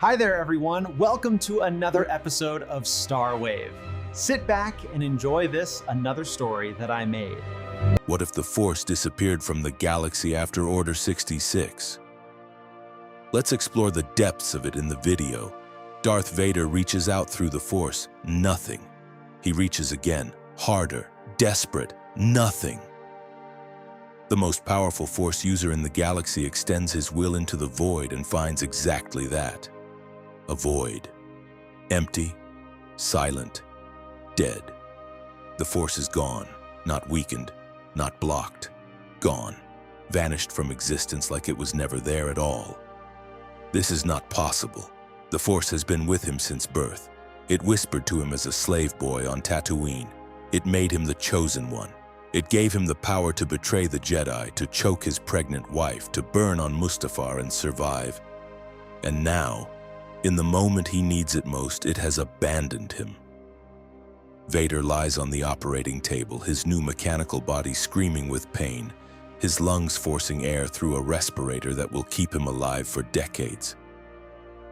Hi there, everyone. Welcome to another episode of Star Wave. Sit back and enjoy this another story that I made. What if the Force disappeared from the galaxy after Order 66? Let's explore the depths of it in the video. Darth Vader reaches out through the Force. Nothing. He reaches again, harder, desperate, nothing. The most powerful Force user in the galaxy extends his will into the void and finds exactly that. A void. Empty, silent, dead. The Force is gone, not weakened, not blocked. Gone. Vanished from existence like it was never there at all. This is not possible. The Force has been with him since birth. It whispered to him as a slave boy on Tatooine. It made him the chosen one. It gave him the power to betray the Jedi, to choke his pregnant wife, to burn on Mustafar and survive. And now, in the moment he needs it most, it has abandoned him. Vader lies on the operating table, his new mechanical body screaming with pain, his lungs forcing air through a respirator that will keep him alive for decades.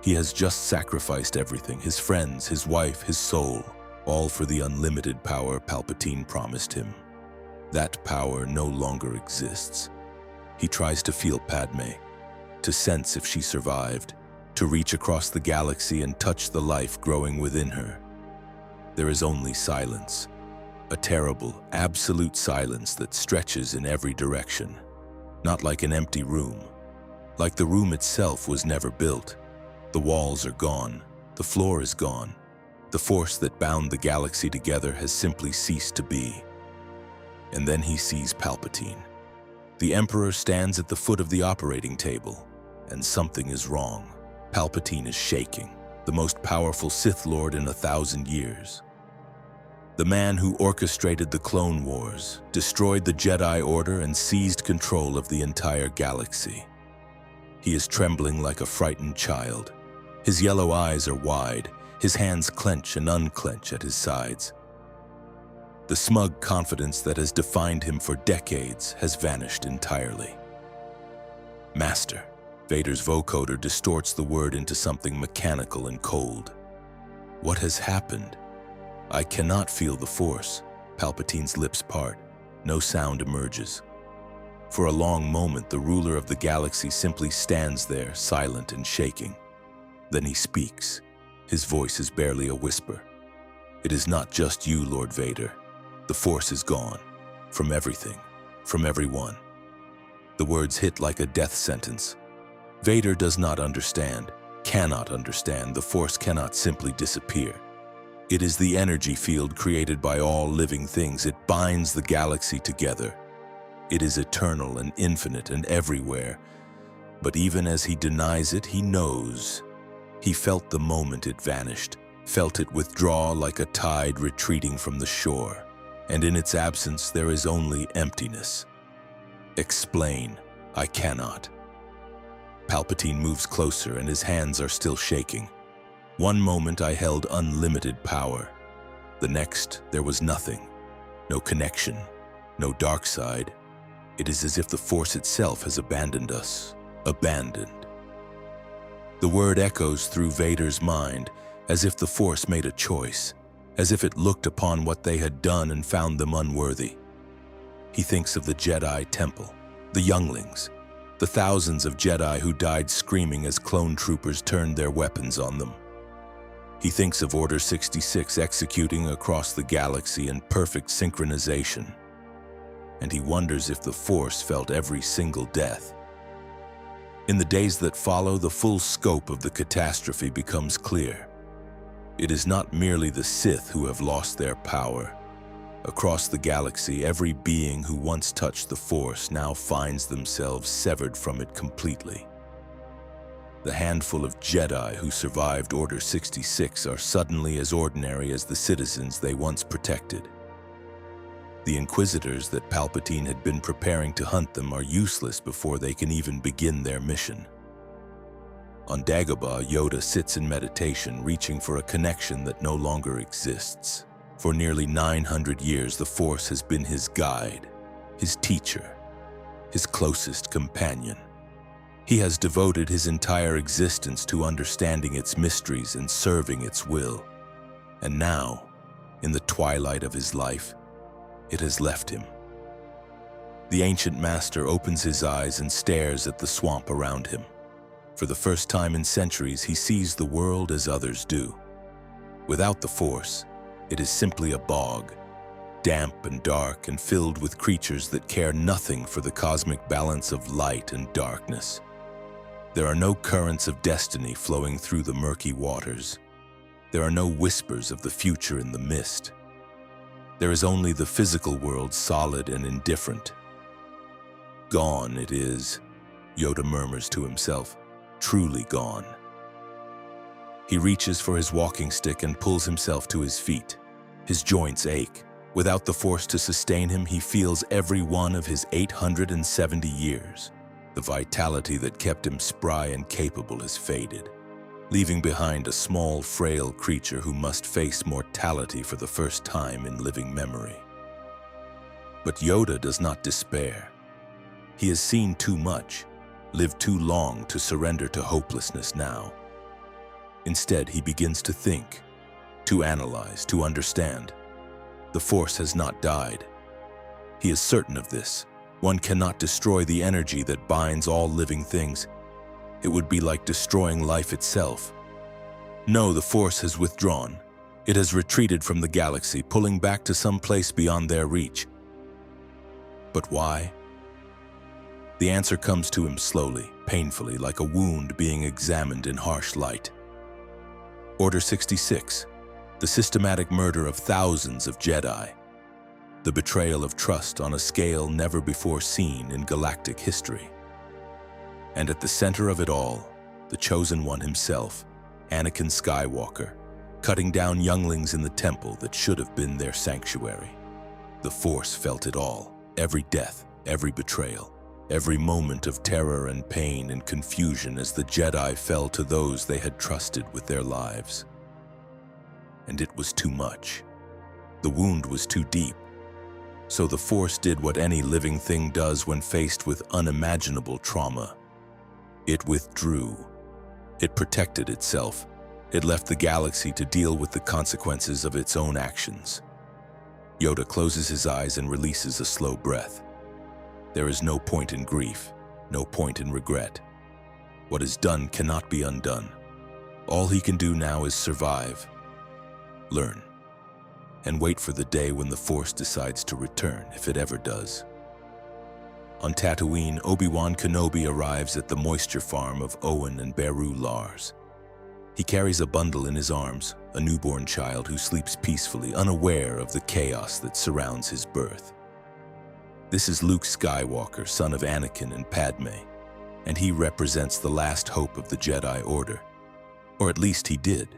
He has just sacrificed everything, his friends, his wife, his soul, all for the unlimited power Palpatine promised him. That power no longer exists. He tries to feel Padme, to sense if she survived, to reach across the galaxy and touch the life growing within her. There is only silence, a terrible, absolute silence that stretches in every direction, not like an empty room, like the room itself was never built. The walls are gone, the floor is gone. The Force that bound the galaxy together has simply ceased to be. And then he sees Palpatine. The Emperor stands at the foot of the operating table, and something is wrong. Palpatine is shaking, the most powerful Sith Lord in 1,000 years. The man who orchestrated the Clone Wars, destroyed the Jedi Order, and seized control of the entire galaxy. He is trembling like a frightened child. His yellow eyes are wide, his hands clench and unclench at his sides. The smug confidence that has defined him for decades has vanished entirely. Master. Vader's vocoder distorts the word into something mechanical and cold. What has happened? I cannot feel the Force. Palpatine's lips part. No sound emerges. For a long moment, the ruler of the galaxy simply stands there, silent and shaking. Then he speaks. His voice is barely a whisper. It is not just you, Lord Vader. The Force is gone. From everything. From everyone. The words hit like a death sentence. Vader does not understand, cannot understand. The Force cannot simply disappear. It is the energy field created by all living things. It binds the galaxy together. It is eternal and infinite and everywhere. But even as he denies it, he knows. He felt the moment it vanished, felt it withdraw like a tide retreating from the shore. And in its absence, there is only emptiness. Explain. I cannot. Palpatine moves closer and his hands are still shaking. One moment I held unlimited power. The next, there was nothing. No connection, no dark side. It is as if the Force itself has abandoned us. Abandoned. The word echoes through Vader's mind, as if the Force made a choice, as if it looked upon what they had done and found them unworthy. He thinks of the Jedi Temple, the younglings, the thousands of Jedi who died screaming as clone troopers turned their weapons on them. He thinks of Order 66 executing across the galaxy in perfect synchronization. And he wonders if the Force felt every single death. In the days that follow, the full scope of the catastrophe becomes clear. It is not merely the Sith who have lost their power. Across the galaxy, every being who once touched the Force now finds themselves severed from it completely. The handful of Jedi who survived Order 66 are suddenly as ordinary as the citizens they once protected. The Inquisitors that Palpatine had been preparing to hunt them are useless before they can even begin their mission. On Dagobah, Yoda sits in meditation, reaching for a connection that no longer exists. For nearly 900 years, the Force has been his guide, his teacher, his closest companion. He has devoted his entire existence to understanding its mysteries and serving its will. And now, in the twilight of his life, it has left him. The ancient master opens his eyes and stares at the swamp around him. For the first time in centuries, he sees the world as others do. Without the Force, it is simply a bog, damp and dark and filled with creatures that care nothing for the cosmic balance of light and darkness. There are no currents of destiny flowing through the murky waters. There are no whispers of the future in the mist. There is only the physical world, solid and indifferent. Gone it is, Yoda murmurs to himself, truly gone. He reaches for his walking stick and pulls himself to his feet. His joints ache. Without the Force to sustain him, he feels every one of his 870 years. The vitality that kept him spry and capable has faded, leaving behind a small, frail creature who must face mortality for the first time in living memory. But Yoda does not despair. He has seen too much, lived too long to surrender to hopelessness now. Instead, he begins to think, to analyze, to understand. The Force has not died. He is certain of this. One cannot destroy the energy that binds all living things. It would be like destroying life itself. No, the Force has withdrawn. It has retreated from the galaxy, pulling back to some place beyond their reach. But why? The answer comes to him slowly, painfully, like a wound being examined in harsh light. Order 66, the systematic murder of thousands of Jedi. The betrayal of trust on a scale never before seen in galactic history. And at the center of it all, the Chosen One himself, Anakin Skywalker, cutting down younglings in the temple that should have been their sanctuary. The Force felt it all, every death, every betrayal, every moment of terror and pain and confusion as the Jedi fell to those they had trusted with their lives. And it was too much. The wound was too deep. So the Force did what any living thing does when faced with unimaginable trauma. It withdrew. It protected itself. It left the galaxy to deal with the consequences of its own actions. Yoda closes his eyes and releases a slow breath. There is no point in grief, no point in regret. What is done cannot be undone. All he can do now is survive, learn, and wait for the day when the Force decides to return, if it ever does. On Tatooine, Obi-Wan Kenobi arrives at the moisture farm of Owen and Beru Lars. He carries a bundle in his arms, a newborn child who sleeps peacefully, unaware of the chaos that surrounds his birth. This is Luke Skywalker, son of Anakin and Padme, and he represents the last hope of the Jedi Order. Or at least he did.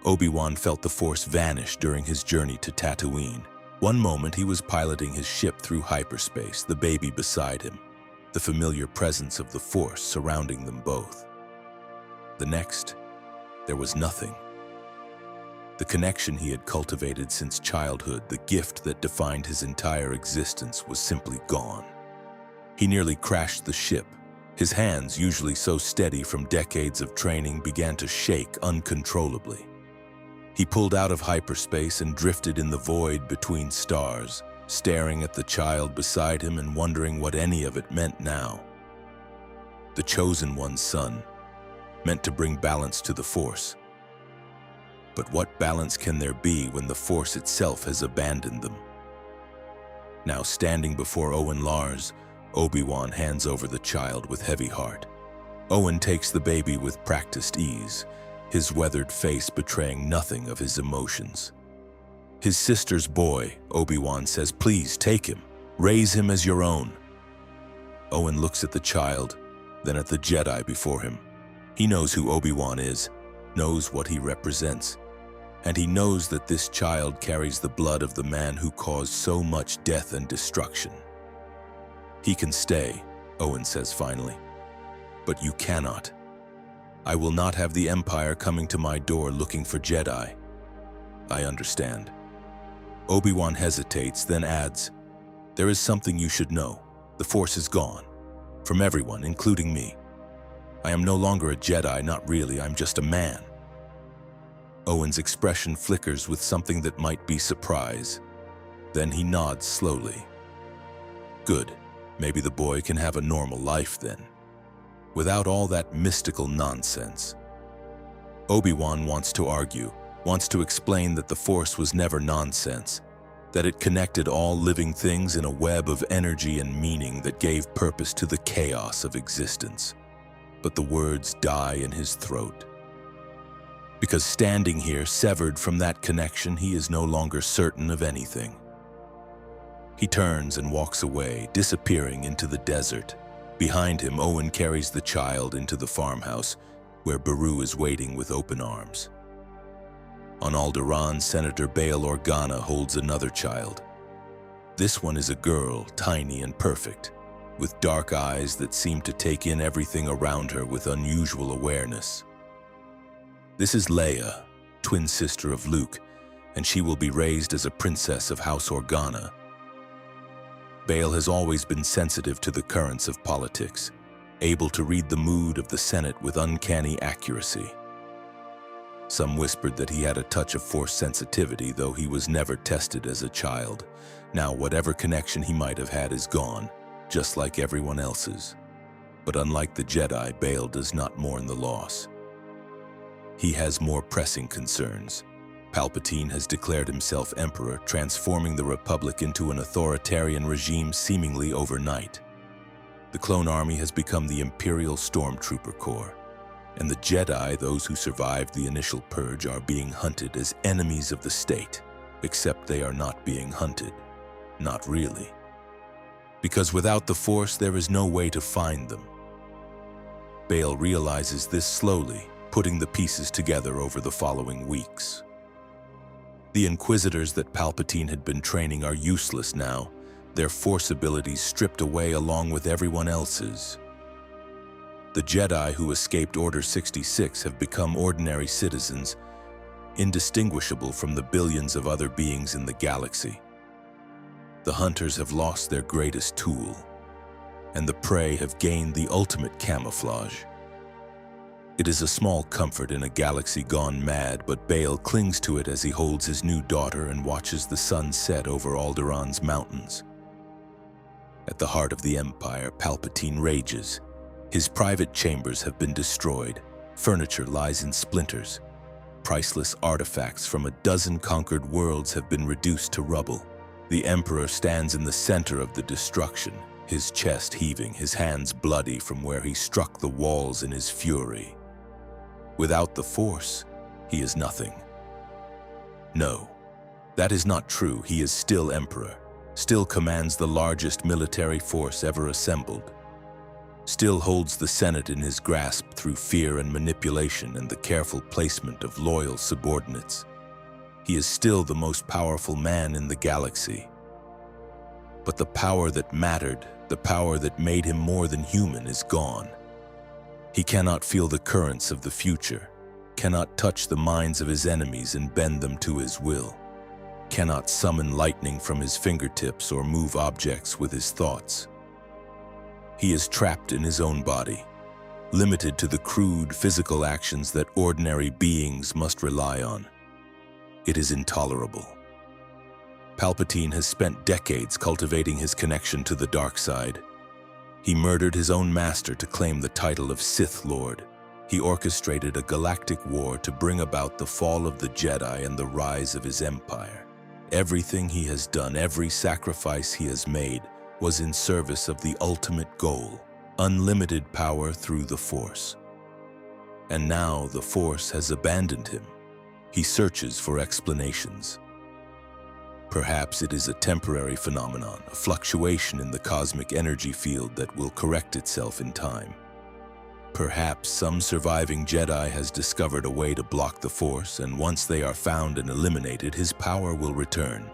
Obi-Wan felt the Force vanish during his journey to Tatooine. One moment he was piloting his ship through hyperspace, the baby beside him, the familiar presence of the Force surrounding them both. The next, there was nothing. The connection he had cultivated since childhood, the gift that defined his entire existence, was simply gone. He nearly crashed the ship. His hands, usually so steady from decades of training, began to shake uncontrollably. He pulled out of hyperspace and drifted in the void between stars, staring at the child beside him and wondering what any of it meant now. The Chosen One's son, meant to bring balance to the Force. But what balance can there be when the Force itself has abandoned them? Now standing before Owen Lars, Obi-Wan hands over the child with heavy heart. Owen takes the baby with practiced ease, his weathered face betraying nothing of his emotions. His sister's boy, Obi-Wan says, "Please take him. Raise him as your own." Owen looks at the child, then at the Jedi before him. He knows who Obi-Wan is, knows what he represents, and he knows that this child carries the blood of the man who caused so much death and destruction. "He can stay," Owen says finally, "but you cannot. I will not have the Empire coming to my door looking for Jedi." "I understand." Obi-Wan hesitates, then adds, "There is something you should know. The Force is gone. from everyone, including me. I am no longer a Jedi, not really, I'm just a man. Owen's expression flickers with something that might be surprise. Then he nods slowly. Good, maybe the boy can have a normal life then, without all that mystical nonsense. Obi-Wan wants to argue, wants to explain that the Force was never nonsense, that it connected all living things in a web of energy and meaning that gave purpose to the chaos of existence. But the words die in his throat. Because standing here, severed from that connection, he is no longer certain of anything. He turns and walks away, disappearing into the desert. Behind him, Owen carries the child into the farmhouse, where Beru is waiting with open arms. On Alderaan, Senator Bail Organa holds another child. This one is a girl, tiny and perfect, with dark eyes that seem to take in everything around her with unusual awareness. This is Leia, twin sister of Luke, and she will be raised as a princess of House Organa. Bail has always been sensitive to the currents of politics, able to read the mood of the Senate with uncanny accuracy. Some whispered that he had a touch of Force sensitivity, though he was never tested as a child. Now, whatever connection he might have had is gone, just like everyone else's. But unlike the Jedi, Bail does not mourn the loss. He has more pressing concerns. Palpatine has declared himself Emperor, transforming the Republic into an authoritarian regime seemingly overnight. The clone army has become the Imperial Stormtrooper Corps, and the Jedi, those who survived the initial purge, are being hunted as enemies of the state, except they are not being hunted. Not really. Because without the Force, there is no way to find them. Bail realizes this slowly, putting the pieces together over the following weeks. The Inquisitors that Palpatine had been training are useless now, their Force abilities stripped away along with everyone else's. The Jedi who escaped Order 66 have become ordinary citizens, indistinguishable from the billions of other beings in the galaxy. The hunters have lost their greatest tool, and the prey have gained the ultimate camouflage. It is a small comfort in a galaxy gone mad, but Bail clings to it as he holds his new daughter and watches the sun set over Alderaan's mountains. At the heart of the Empire, Palpatine rages. His private chambers have been destroyed. Furniture lies in splinters. Priceless artifacts from a dozen conquered worlds have been reduced to rubble. The Emperor stands in the center of the destruction, his chest heaving, his hands bloody from where he struck the walls in his fury. Without the Force, he is nothing. No, that is not true. He is still Emperor, still commands the largest military force ever assembled, still holds the Senate in his grasp through fear and manipulation and the careful placement of loyal subordinates. He is still the most powerful man in the galaxy. But the power that mattered, the power that made him more than human, is gone. He cannot feel the currents of the future, cannot touch the minds of his enemies and bend them to his will, cannot summon lightning from his fingertips or move objects with his thoughts. He is trapped in his own body, limited to the crude physical actions that ordinary beings must rely on. It is intolerable. Palpatine has spent decades cultivating his connection to the dark side. He murdered his own master to claim the title of Sith Lord. He orchestrated a galactic war to bring about the fall of the Jedi and the rise of his empire. Everything he has done, every sacrifice he has made, was in service of the ultimate goal, unlimited power through the Force. And now the Force has abandoned him. He searches for explanations. Perhaps it is a temporary phenomenon, a fluctuation in the cosmic energy field that will correct itself in time. Perhaps some surviving Jedi has discovered a way to block the Force, and once they are found and eliminated, his power will return.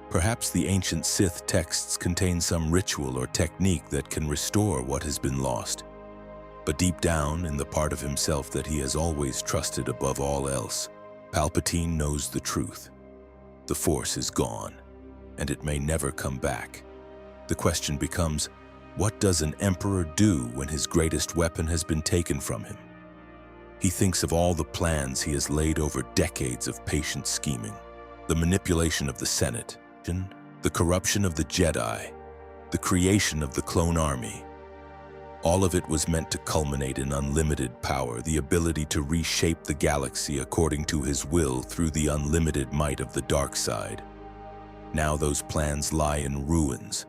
Perhaps the ancient Sith texts contain some ritual or technique that can restore what has been lost. But deep down, in the part of himself that he has always trusted above all else, Palpatine knows the truth. The Force is gone, and it may never come back. The question becomes, What does an emperor do when his greatest weapon has been taken from him? He thinks of all the plans he has laid over decades of patient scheming, the manipulation of the Senate, the corruption of the Jedi, the creation of the clone army. All of it was meant to culminate in unlimited power, the ability to reshape the galaxy according to his will through the unlimited might of the dark side. Now those plans lie in ruins.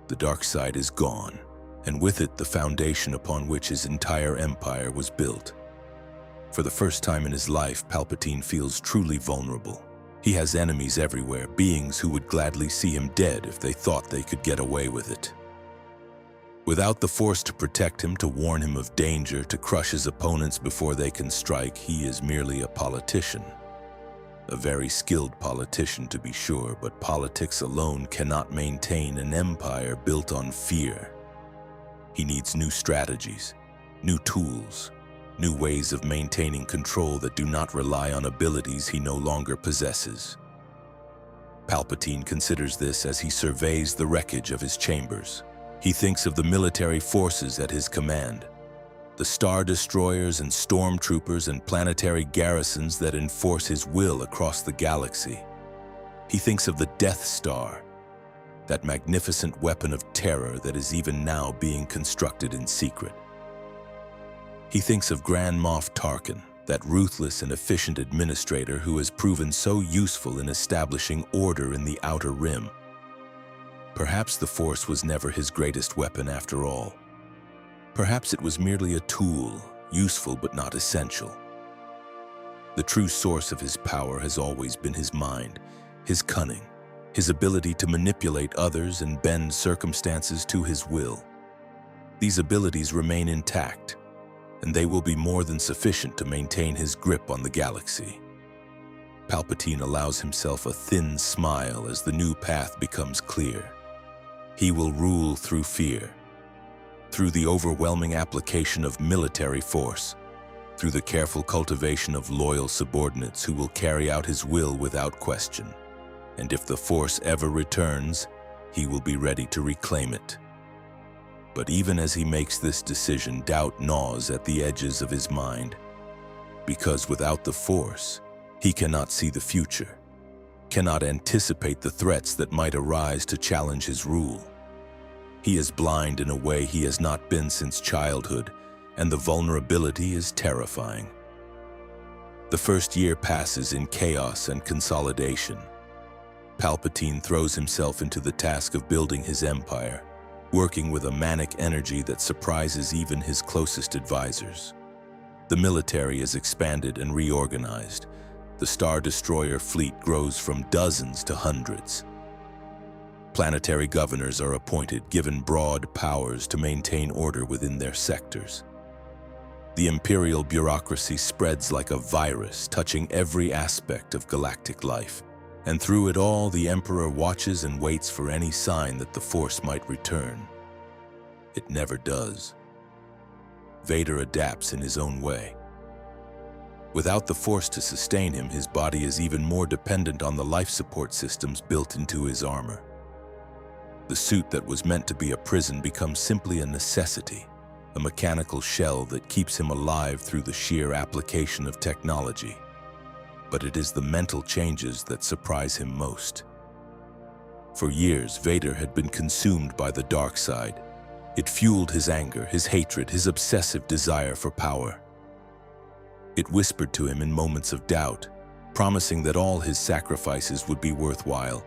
The dark side is gone, and with it the foundation upon which his entire empire was built. For the first time in his life, Palpatine feels truly vulnerable. He has enemies everywhere, beings who would gladly see him dead if they thought they could get away with it. Without the Force to protect him, to warn him of danger, to crush his opponents before they can strike, he is merely a politician. A very skilled politician, to be sure, but politics alone cannot maintain an empire built on fear. He needs new strategies, new tools, new ways of maintaining control that do not rely on abilities he no longer possesses. Palpatine considers this as he surveys the wreckage of his chambers. He thinks of the military forces at his command, the Star Destroyers and Stormtroopers and planetary garrisons that enforce his will across the galaxy. He thinks of the Death Star, that magnificent weapon of terror that is even now being constructed in secret. He thinks of Grand Moff Tarkin, that ruthless and efficient administrator who has proven so useful in establishing order in the Outer Rim. Perhaps the Force was never his greatest weapon after all. Perhaps it was merely a tool, useful but not essential. The true source of his power has always been his mind, his cunning, his ability to manipulate others and bend circumstances to his will. These abilities remain intact, and they will be more than sufficient to maintain his grip on the galaxy. Palpatine allows himself a thin smile as the new path becomes clear. He will rule through fear, through the overwhelming application of military force, through the careful cultivation of loyal subordinates who will carry out his will without question. And if the Force ever returns, he will be ready to reclaim it. But even as he makes this decision, doubt gnaws at the edges of his mind, because without the Force, he cannot see the future, cannot anticipate the threats that might arise to challenge his rule. He is blind in a way he has not been since childhood, and the vulnerability is terrifying. The first year passes in chaos and consolidation. Palpatine throws himself into the task of building his empire, working with a manic energy that surprises even his closest advisors. The military is expanded and reorganized. The Star Destroyer fleet grows from dozens to hundreds. Planetary governors are appointed, given broad powers to maintain order within their sectors. The imperial bureaucracy spreads like a virus, touching every aspect of galactic life. And through it all, the Emperor watches and waits for any sign that the Force might return. It never does. Vader adapts in his own way. Without the Force to sustain him, his body is even more dependent on the life support systems built into his armor. The suit that was meant to be a prison becomes simply a necessity, a mechanical shell that keeps him alive through the sheer application of technology. But it is the mental changes that surprise him most. For years, Vader had been consumed by the dark side. It fueled his anger, his hatred, his obsessive desire for power. It whispered to him in moments of doubt, promising that all his sacrifices would be worthwhile,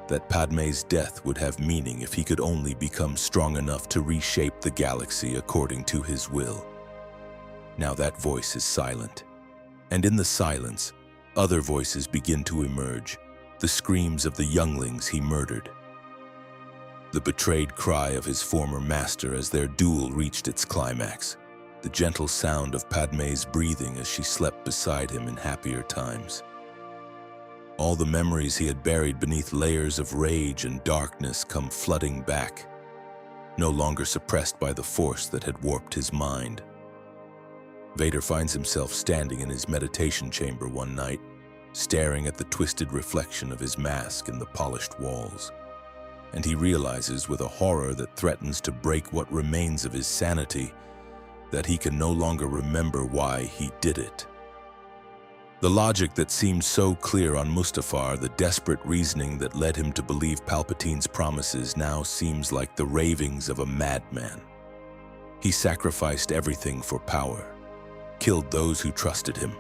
that Padmé's death would have meaning if he could only become strong enough to reshape the galaxy according to his will. Now that voice is silent, and in the silence, other voices begin to emerge, the screams of the younglings he murdered. The betrayed cry of his former master as their duel reached its climax, the gentle sound of Padmé's breathing as she slept beside him in happier times. All the memories he had buried beneath layers of rage and darkness come flooding back, no longer suppressed by the Force that had warped his mind. Vader finds himself standing in his meditation chamber one night, staring at the twisted reflection of his mask in the polished walls. and he realizes with a horror that threatens to break what remains of his sanity that he can no longer remember why he did it. The logic that seemed so clear on Mustafar, the desperate reasoning that led him to believe Palpatine's promises, now seems like the ravings of a madman. He sacrificed everything for power, killed those who trusted him,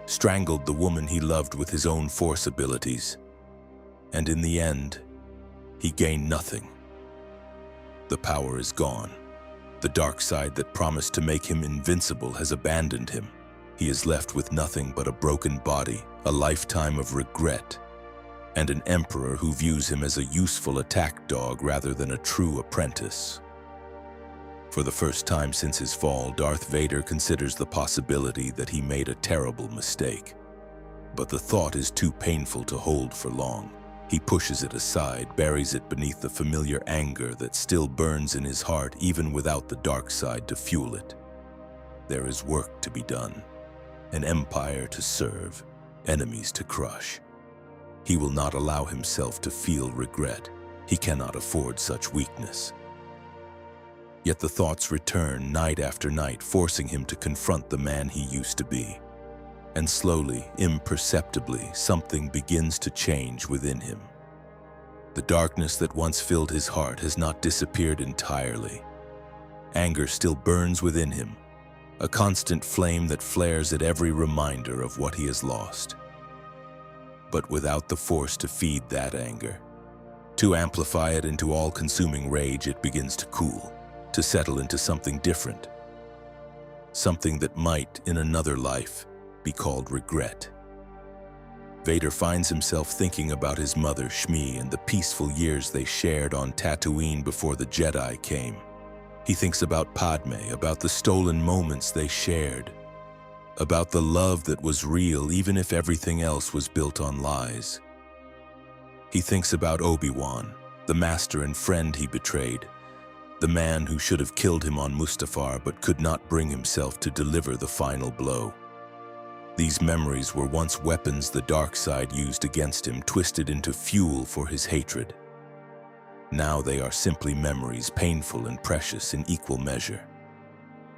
strangled the woman he loved with his own Force abilities, and in the end, he gained nothing. The power is gone. The dark side that promised to make him invincible has abandoned him. He is left with nothing but a broken body, a lifetime of regret, and an emperor who views him as a useful attack dog rather than a true apprentice. For the first time since his fall, Darth Vader considers the possibility that he made a terrible mistake. But the thought is too painful to hold for long. He pushes it aside, buries it beneath the familiar anger that still burns in his heart even without the dark side to fuel it. There is work to be done, an empire to serve, enemies to crush. He will not allow himself to feel regret. He cannot afford such weakness. Yet the thoughts return night after night, forcing him to confront the man he used to be. And slowly, imperceptibly, something begins to change within him. The darkness that once filled his heart has not disappeared entirely. Anger still burns within him, a constant flame that flares at every reminder of what he has lost. But without the Force to feed that anger, to amplify it into all-consuming rage, it begins to cool, to settle into something different. Something that might, in another life, be called regret. Vader finds himself thinking about his mother, Shmi, and the peaceful years they shared on Tatooine before the Jedi came. He thinks about Padme, about the stolen moments they shared, about the love that was real even if everything else was built on lies. He thinks about Obi-Wan, the master and friend he betrayed, the man who should have killed him on Mustafar but could not bring himself to deliver the final blow. These memories were once weapons the dark side used against him, twisted into fuel for his hatred. Now they are simply memories, painful and precious in equal measure.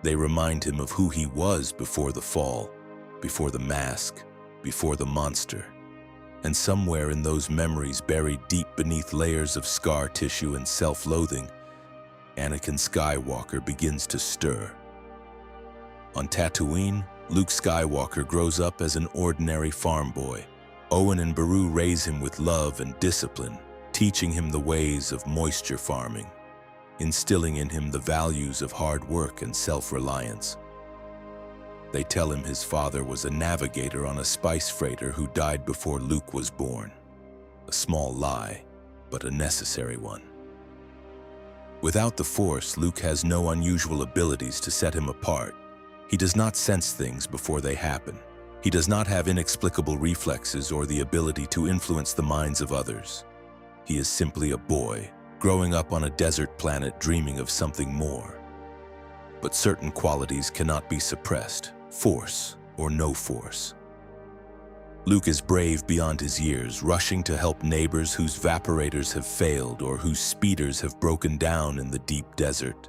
They remind him of who he was before the fall, before the mask, before the monster. And somewhere in those memories, buried deep beneath layers of scar tissue and self-loathing, Anakin Skywalker begins to stir. On Tatooine, Luke Skywalker grows up as an ordinary farm boy. Owen and Beru raise him with love and discipline, teaching him the ways of moisture farming, instilling in him the values of hard work and self-reliance. They tell him his father was a navigator on a spice freighter who died before Luke was born. A small lie, but a necessary one. Without the Force, Luke has no unusual abilities to set him apart. He does not sense things before they happen. He does not have inexplicable reflexes or the ability to influence the minds of others. He is simply a boy, growing up on a desert planet dreaming of something more. But certain qualities cannot be suppressed, Force or no Force. Luke is brave beyond his years, rushing to help neighbors whose vaporators have failed or whose speeders have broken down in the deep desert.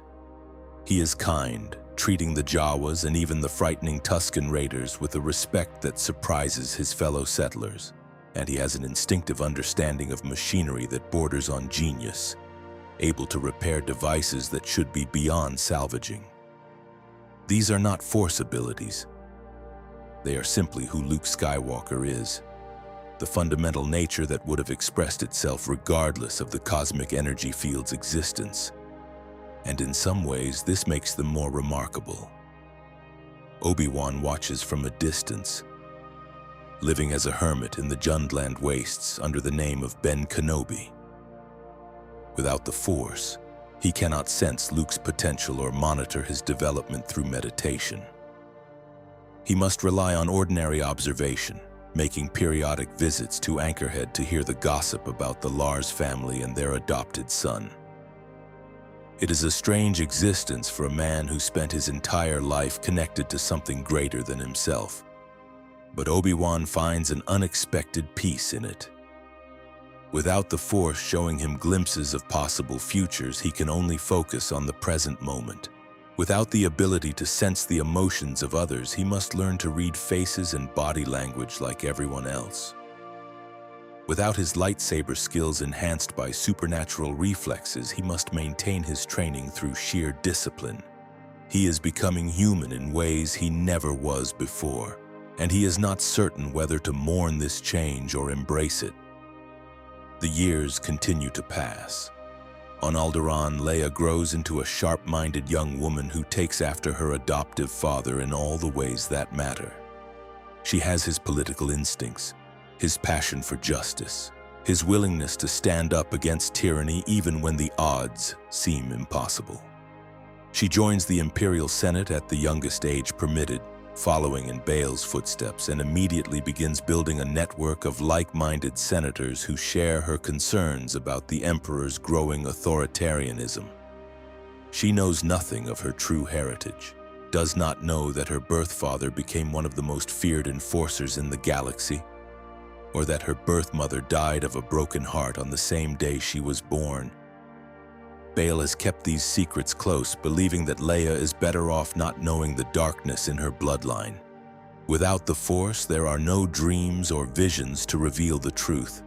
He is kind, treating the Jawas and even the frightening Tusken Raiders with a respect that surprises his fellow settlers, and he has an instinctive understanding of machinery that borders on genius, able to repair devices that should be beyond salvaging. These are not Force abilities. They are simply who Luke Skywalker is, the fundamental nature that would have expressed itself regardless of the cosmic energy field's existence. And in some ways, this makes them more remarkable. Obi-Wan watches from a distance, living as a hermit in the Jundland wastes under the name of Ben Kenobi. Without the Force, he cannot sense Luke's potential or monitor his development through meditation. He must rely on ordinary observation, making periodic visits to Anchorhead to hear the gossip about the Lars family and their adopted son. It is a strange existence for a man who spent his entire life connected to something greater than himself. But Obi-Wan finds an unexpected peace in it. Without the Force showing him glimpses of possible futures, he can only focus on the present moment. Without the ability to sense the emotions of others, he must learn to read faces and body language like everyone else. Without his lightsaber skills enhanced by supernatural reflexes, he must maintain his training through sheer discipline. He is becoming human in ways he never was before, and he is not certain whether to mourn this change or embrace it. The years continue to pass. On Alderaan, Leia grows into a sharp-minded young woman who takes after her adoptive father in all the ways that matter. She has his political instincts, his passion for justice, his willingness to stand up against tyranny even when the odds seem impossible. She joins the Imperial Senate at the youngest age permitted, following in Bail's footsteps, and immediately begins building a network of like-minded senators who share her concerns about the Emperor's growing authoritarianism. She knows nothing of her true heritage, does not know that her birth father became one of the most feared enforcers in the galaxy, or that her birth mother died of a broken heart on the same day she was born. Bail has kept these secrets close, believing that Leia is better off not knowing the darkness in her bloodline. Without the Force, there are no dreams or visions to reveal the truth.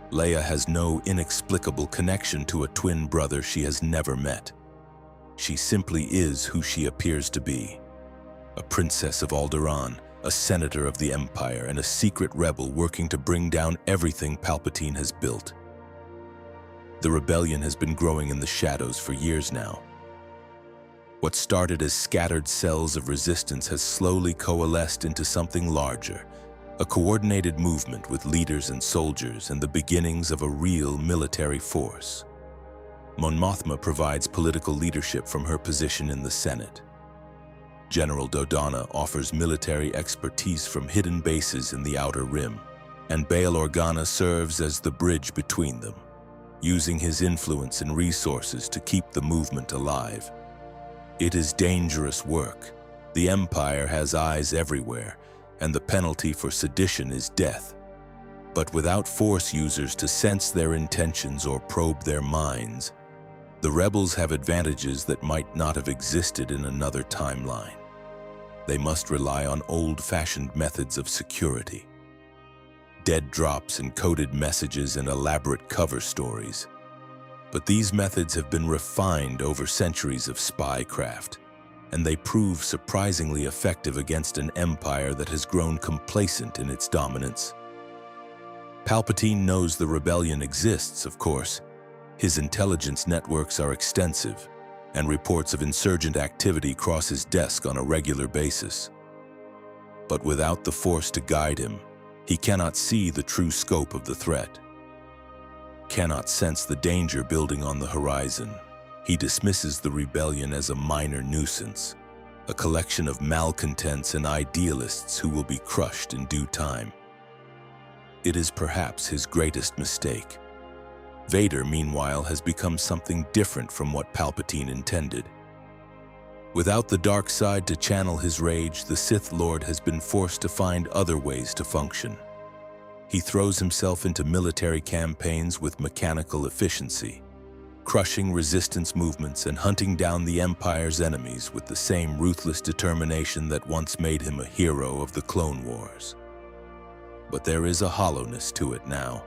Leia has no inexplicable connection to a twin brother she has never met. She simply is who she appears to be. A princess of Alderaan, a senator of the Empire, and a secret rebel working to bring down everything Palpatine has built. The rebellion has been growing in the shadows for years now. What started as scattered cells of resistance has slowly coalesced into something larger, a coordinated movement with leaders and soldiers and the beginnings of a real military force. Mon Mothma provides political leadership from her position in the Senate. General Dodonna offers military expertise from hidden bases in the Outer Rim, and Bail Organa serves as the bridge between them, using his influence and resources to keep the movement alive. It is dangerous work. The Empire has eyes everywhere, and the penalty for sedition is death. But without Force users to sense their intentions or probe their minds, the rebels have advantages that might not have existed in another timeline. They must rely on old-fashioned methods of security. Dead drops, encoded messages, and elaborate cover stories. But these methods have been refined over centuries of spycraft, and they prove surprisingly effective against an empire that has grown complacent in its dominance. Palpatine knows the rebellion exists, of course. His intelligence networks are extensive, and reports of insurgent activity cross his desk on a regular basis. But without the Force to guide him, he cannot see the true scope of the threat, cannot sense the danger building on the horizon. He dismisses the rebellion as a minor nuisance, a collection of malcontents and idealists who will be crushed in due time. It is perhaps his greatest mistake. Vader, meanwhile, has become something different from what Palpatine intended. Without the dark side to channel his rage, the Sith Lord has been forced to find other ways to function. He throws himself into military campaigns with mechanical efficiency, crushing resistance movements and hunting down the Empire's enemies with the same ruthless determination that once made him a hero of the Clone Wars. But there is a hollowness to it now,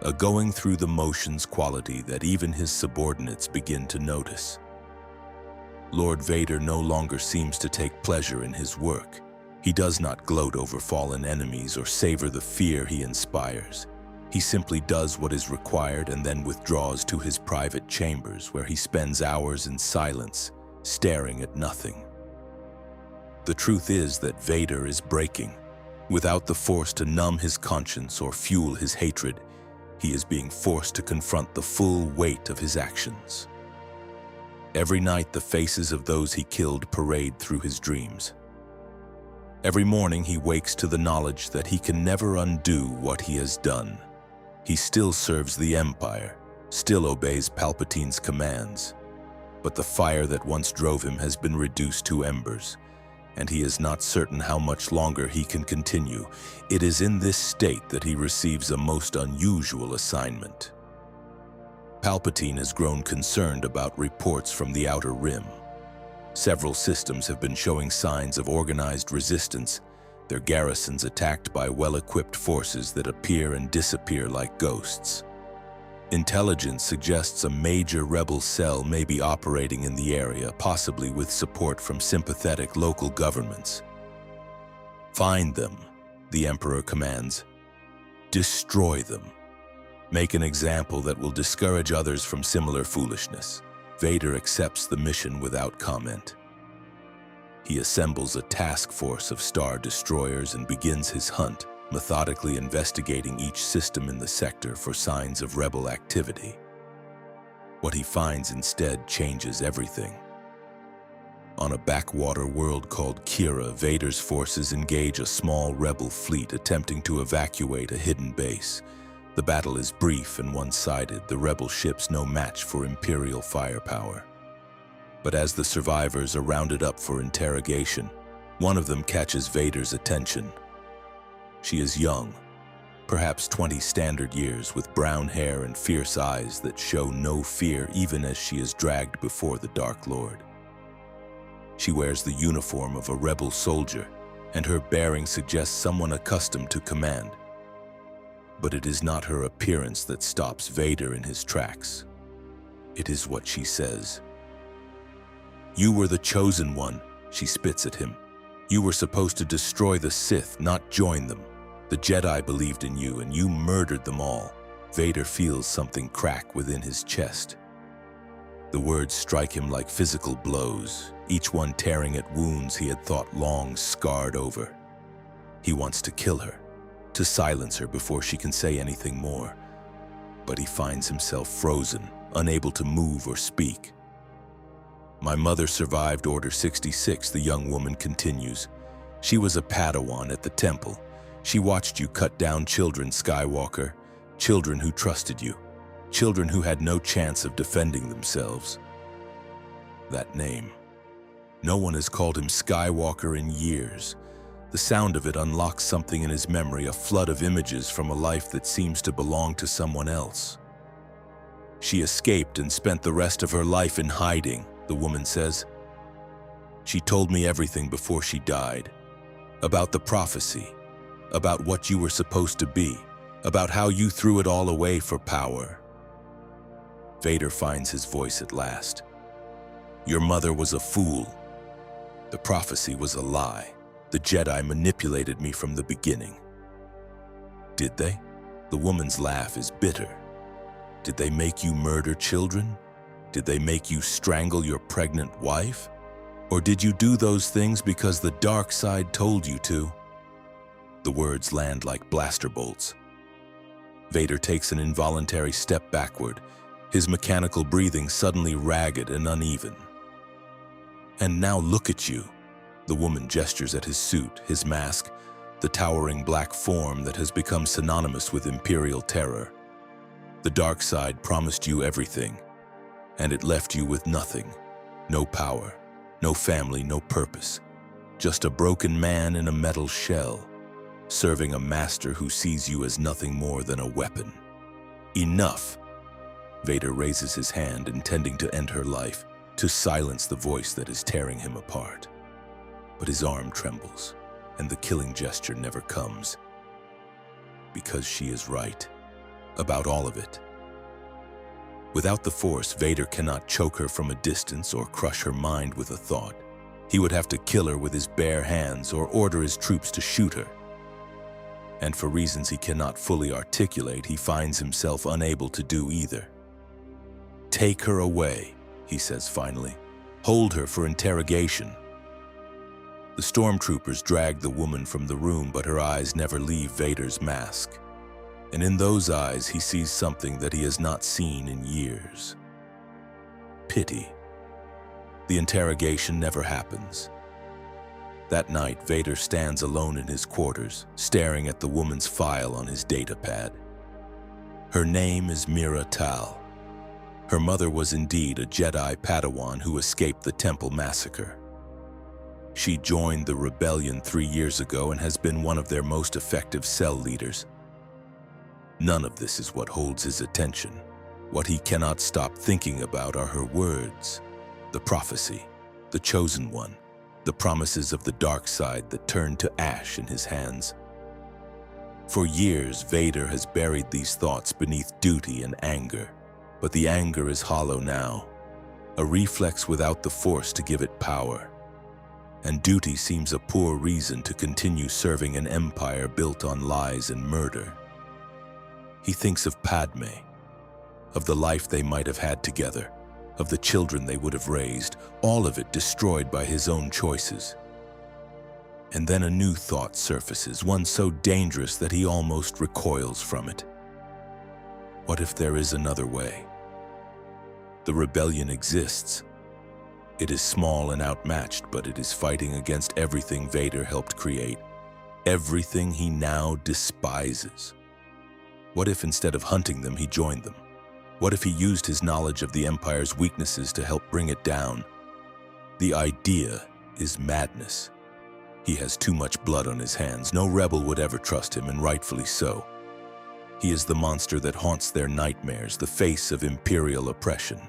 a going through the motions quality that even his subordinates begin to notice. Lord Vader no longer seems to take pleasure in his work. He does not gloat over fallen enemies or savor the fear he inspires. He simply does what is required and then withdraws to his private chambers, where he spends hours in silence, staring at nothing. The truth is that Vader is breaking. Without the Force to numb his conscience or fuel his hatred, he is being forced to confront the full weight of his actions. Every night, the faces of those he killed parade through his dreams. Every morning, he wakes to the knowledge that he can never undo what he has done. He still serves the Empire, still obeys Palpatine's commands, but the fire that once drove him has been reduced to embers, and he is not certain how much longer he can continue. It is in this state that he receives a most unusual assignment. Palpatine has grown concerned about reports from the Outer Rim. Several systems have been showing signs of organized resistance, their garrisons attacked by well-equipped forces that appear and disappear like ghosts. Intelligence suggests a major rebel cell may be operating in the area, possibly with support from sympathetic local governments. Find them, the Emperor commands. Destroy them. Make an example that will discourage others from similar foolishness. Vader accepts the mission without comment. He assembles a task force of Star Destroyers and begins his hunt, methodically investigating each system in the sector for signs of rebel activity. What he finds instead changes everything. On a backwater world called Kira, Vader's forces engage a small rebel fleet attempting to evacuate a hidden base. The battle is brief and one-sided, the rebel ships no match for Imperial firepower. But as the survivors are rounded up for interrogation, one of them catches Vader's attention. She is young, perhaps 20 standard years, with brown hair and fierce eyes that show no fear even as she is dragged before the Dark Lord. She wears the uniform of a rebel soldier, and her bearing suggests someone accustomed to command. But it is not her appearance that stops Vader in his tracks. It is what she says. "You were the chosen one," she spits at him. "You were supposed to destroy the Sith, not join them. The Jedi believed in you, and you murdered them all." Vader feels something crack within his chest. The words strike him like physical blows, each one tearing at wounds he had thought long scarred over. He wants to kill her, to silence her before she can say anything more. But he finds himself frozen, unable to move or speak. "My mother survived Order 66, the young woman continues. "She was a Padawan at the temple. She watched you cut down children, Skywalker, children who trusted you, children who had no chance of defending themselves." That name. No one has called him Skywalker in years. The sound of it unlocks something in his memory, a flood of images from a life that seems to belong to someone else. "She escaped and spent the rest of her life in hiding," the woman says. "She told me everything before she died. About the prophecy, about what you were supposed to be, about how you threw it all away for power." Vader finds his voice at last. "Your mother was a fool. The prophecy was a lie. The Jedi manipulated me from the beginning." "Did they?" The woman's laugh is bitter. "Did they make you murder children? Did they make you strangle your pregnant wife? Or did you do those things because the dark side told you to?" The words land like blaster bolts. Vader takes an involuntary step backward, his mechanical breathing suddenly ragged and uneven. "And now look at you." The woman gestures at his suit, his mask, the towering black form that has become synonymous with Imperial terror. "The dark side promised you everything, and it left you with nothing. No power, no family, no purpose. Just a broken man in a metal shell, serving a master who sees you as nothing more than a weapon. Enough!" Vader raises his hand, intending to end her life, to silence the voice that is tearing him apart. But his arm trembles, and the killing gesture never comes. Because she is right, about all of it. Without the Force, Vader cannot choke her from a distance or crush her mind with a thought. He would have to kill her with his bare hands or order his troops to shoot her. And for reasons he cannot fully articulate, he finds himself unable to do either. "Take her away," he says finally. "Hold her for interrogation." The stormtroopers drag the woman from the room, but her eyes never leave Vader's mask. And in those eyes, he sees something that he has not seen in years. Pity. The interrogation never happens. That night, Vader stands alone in his quarters, staring at the woman's file on his datapad. Her name is Mira Tal. Her mother was indeed a Jedi Padawan who escaped the temple massacre. She joined the rebellion 3 years ago and has been one of their most effective cell leaders. None of this is what holds his attention. What he cannot stop thinking about are her words, the prophecy, the chosen one, the promises of the dark side that turned to ash in his hands. For years, Vader has buried these thoughts beneath duty and anger, but the anger is hollow now, a reflex without the force to give it power. And duty seems a poor reason to continue serving an empire built on lies and murder. He thinks of Padme, of the life they might have had together, of the children they would have raised, all of it destroyed by his own choices. And then a new thought surfaces, one so dangerous that he almost recoils from it. What if there is another way? The rebellion exists. It is small and outmatched, but it is fighting against everything Vader helped create, everything he now despises. What if instead of hunting them, he joined them? What if he used his knowledge of the Empire's weaknesses to help bring it down? The idea is madness. He has too much blood on his hands. No rebel would ever trust him, and rightfully so. He is the monster that haunts their nightmares, the face of imperial oppression.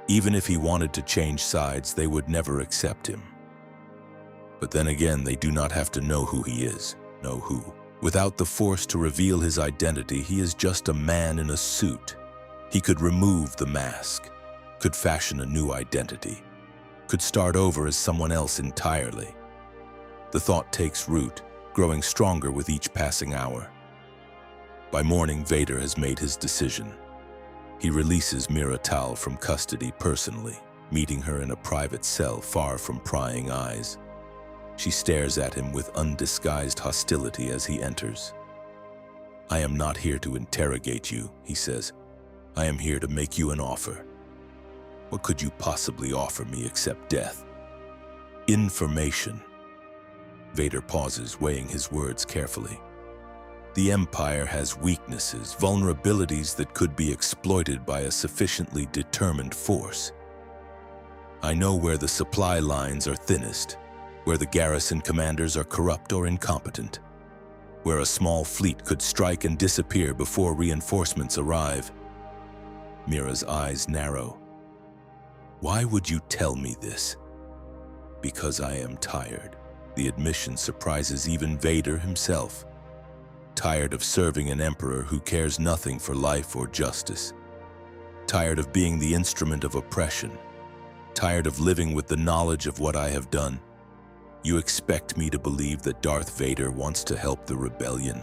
Even if he wanted to change sides, they would never accept him. But then again, they do not have to know who he is. Know who. Without the force to reveal his identity, he is just a man in a suit. He could remove the mask, could fashion a new identity, could start over as someone else entirely. The thought takes root, growing stronger with each passing hour. By morning, Vader has made his decision. He releases Mira Tal from custody personally, meeting her in a private cell far from prying eyes. She stares at him with undisguised hostility as he enters. "I am not here to interrogate you," he says. "I am here to make you an offer." "What could you possibly offer me except death?" "Information." Vader pauses, weighing his words carefully. The Empire has weaknesses, vulnerabilities that could be exploited by a sufficiently determined force. I know where the supply lines are thinnest, where the garrison commanders are corrupt or incompetent, where a small fleet could strike and disappear before reinforcements arrive. Mira's eyes narrow. "Why would you tell me this?" "Because I am tired." The admission surprises even Vader himself. Tired of serving an emperor who cares nothing for life or justice. Tired of being the instrument of oppression. Tired of living with the knowledge of what I have done. You expect me to believe that Darth Vader wants to help the rebellion?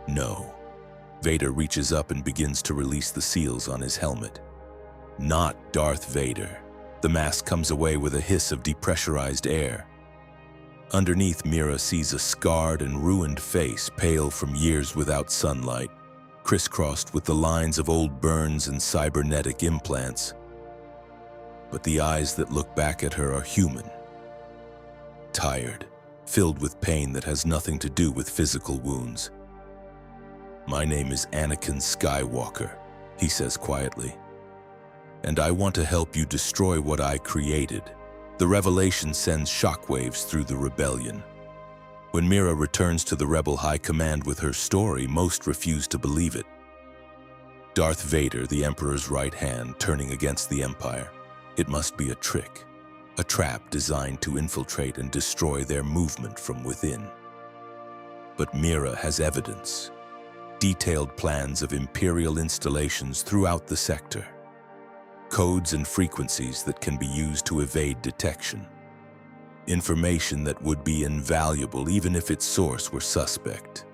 No. Vader reaches up and begins to release the seals on his helmet. Not Darth Vader. The mask comes away with a hiss of depressurized air. Underneath, Mira sees a scarred and ruined face, pale from years without sunlight, crisscrossed with the lines of old burns and cybernetic implants. But the eyes that look back at her are human. Tired, filled with pain that has nothing to do with physical wounds. "My name is Anakin Skywalker," he says quietly. "And I want to help you destroy what I created." The revelation sends shockwaves through the rebellion. When Mira returns to the Rebel High Command with her story, most refuse to believe it. Darth Vader, the Emperor's right hand, turning against the Empire. It must be a trick, a trap designed to infiltrate and destroy their movement from within. But Mira has evidence, detailed plans of Imperial installations throughout the sector. Codes and frequencies that can be used to evade detection. Information that would be invaluable even if its source were suspect.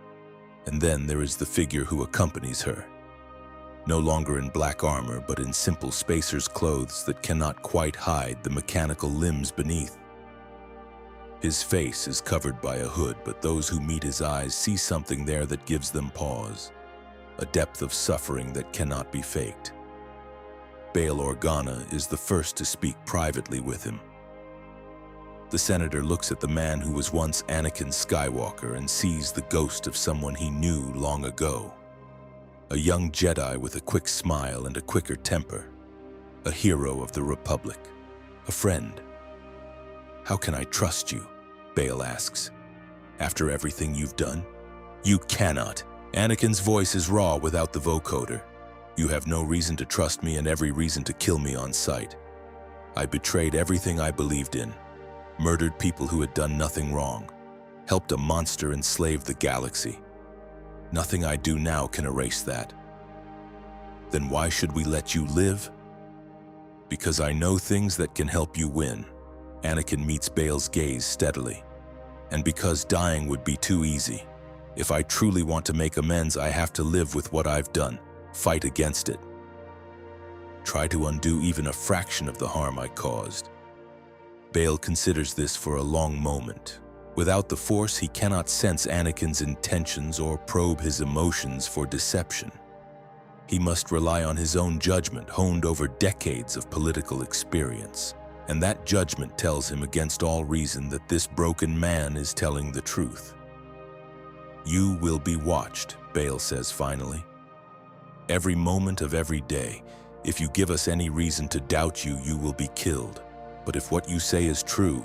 And then there is the figure who accompanies her. No longer in black armor, but in simple spacer's clothes that cannot quite hide the mechanical limbs beneath. His face is covered by a hood, but those who meet his eyes see something there that gives them pause. A depth of suffering that cannot be faked. Bail Organa is the first to speak privately with him. The senator looks at the man who was once Anakin Skywalker and sees the ghost of someone he knew long ago. A young Jedi with a quick smile and a quicker temper. A hero of the Republic. A friend. How can I trust you? Bail asks. After everything you've done? You cannot. Anakin's voice is raw without the vocoder. You have no reason to trust me and every reason to kill me on sight. I betrayed everything I believed in, murdered people who had done nothing wrong, helped a monster enslave the galaxy. Nothing I do now can erase that. Then why should we let you live? Because I know things that can help you win. Anakin meets Bail's gaze steadily. And because dying would be too easy. If I truly want to make amends, I have to live with what I've done, fight against it. Try to undo even a fraction of the harm I caused. Bail considers this for a long moment. Without the Force, he cannot sense Anakin's intentions or probe his emotions for deception. He must rely on his own judgment, honed over decades of political experience. And that judgment tells him against all reason that this broken man is telling the truth. You will be watched, Bail says finally. Every moment of every day. If you give us any reason to doubt you, you will be killed. But if what you say is true,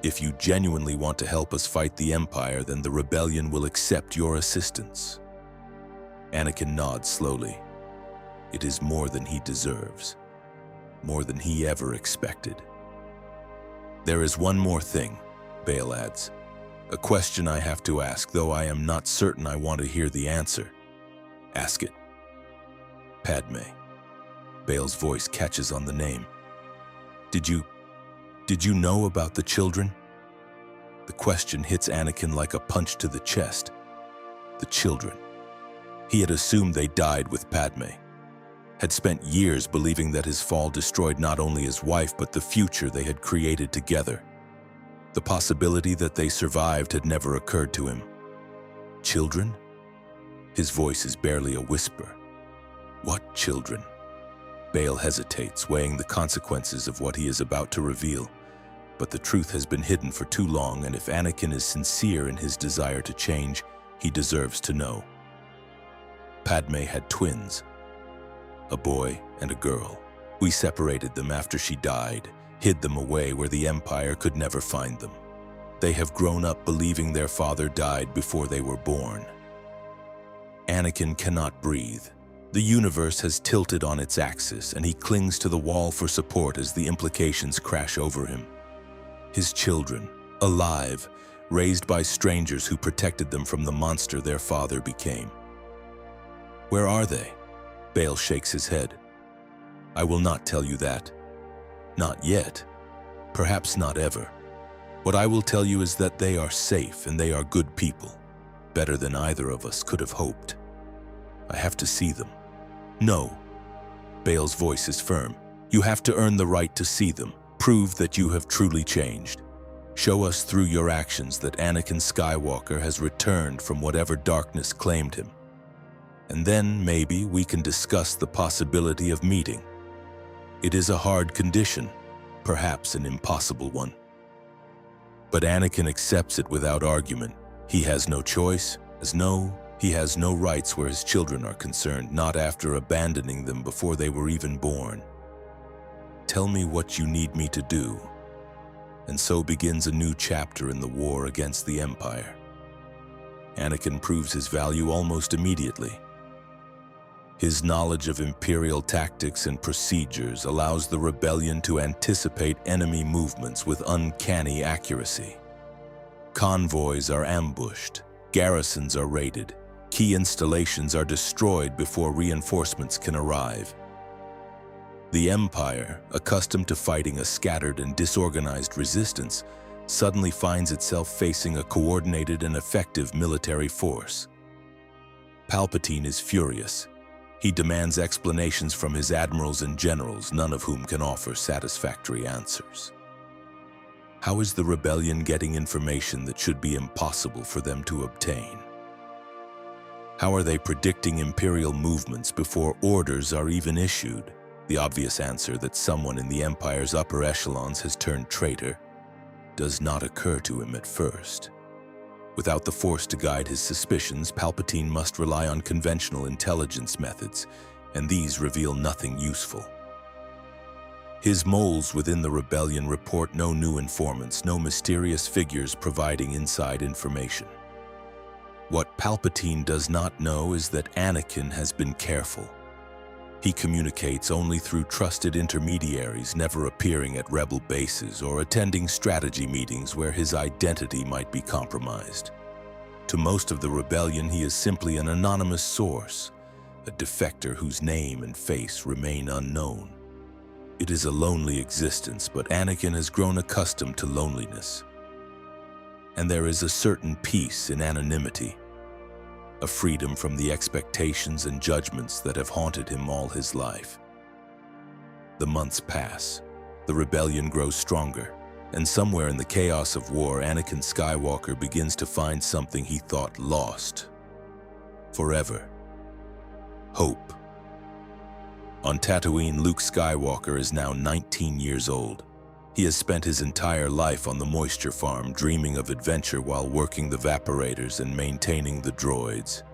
if you genuinely want to help us fight the Empire, then the rebellion will accept your assistance. Anakin nods slowly. It is more than he deserves. More than he ever expected. There is one more thing, Bail adds. A question I have to ask, though I am not certain I want to hear the answer. Ask it. Padme. Bail's voice catches on the name. Did you know about the children? The question hits Anakin like a punch to the chest. The children. He had assumed they died with Padme. Had spent years believing that his fall destroyed not only his wife but the future they had created together. The possibility that they survived had never occurred to him. Children? His voice is barely a whisper. What children? Bail hesitates, weighing the consequences of what he is about to reveal. But the truth has been hidden for too long, and if Anakin is sincere in his desire to change, he deserves to know. Padme had twins. A boy and a girl. We separated them after she died, hid them away where the Empire could never find them. They have grown up believing their father died before they were born. Anakin cannot breathe. The universe has tilted on its axis, and he clings to the wall for support as the implications crash over him. His children, alive, raised by strangers who protected them from the monster their father became. Where are they? Bail shakes his head. I will not tell you that. Not yet. Perhaps not ever. What I will tell you is that they are safe and they are good people. Better than either of us could have hoped. I have to see them. No. Bail's voice is firm. You have to earn the right to see them. Prove that you have truly changed. Show us through your actions that Anakin Skywalker has returned from whatever darkness claimed him. And then maybe we can discuss the possibility of meeting. It is a hard condition, perhaps an impossible one. But Anakin accepts it without argument. He has no choice, he has no rights where his children are concerned, not after abandoning them before they were even born. Tell me what you need me to do. And so begins a new chapter in the war against the Empire. Anakin proves his value almost immediately. His knowledge of Imperial tactics and procedures allows the rebellion to anticipate enemy movements with uncanny accuracy. Convoys are ambushed, garrisons are raided, key installations are destroyed before reinforcements can arrive. The Empire, accustomed to fighting a scattered and disorganized resistance, suddenly finds itself facing a coordinated and effective military force. Palpatine is furious. He demands explanations from his admirals and generals, none of whom can offer satisfactory answers. How is the rebellion getting information that should be impossible for them to obtain? How are they predicting Imperial movements before orders are even issued? The obvious answer that someone in the Empire's upper echelons has turned traitor does not occur to him at first. Without the Force to guide his suspicions, Palpatine must rely on conventional intelligence methods, and these reveal nothing useful. His moles within the rebellion report no new informants, no mysterious figures providing inside information. What Palpatine does not know is that Anakin has been careful. He communicates only through trusted intermediaries, never appearing at rebel bases or attending strategy meetings where his identity might be compromised. To most of the rebellion, he is simply an anonymous source, a defector whose name and face remain unknown. It is a lonely existence, but Anakin has grown accustomed to loneliness. And there is a certain peace in anonymity, a freedom from the expectations and judgments that have haunted him all his life. The months pass, the rebellion grows stronger, and somewhere in the chaos of war, Anakin Skywalker begins to find something he thought lost forever: hope. On Tatooine, Luke Skywalker is now 19 years old. He has spent his entire life on the moisture farm, dreaming of adventure while working the vaporators and maintaining the droids.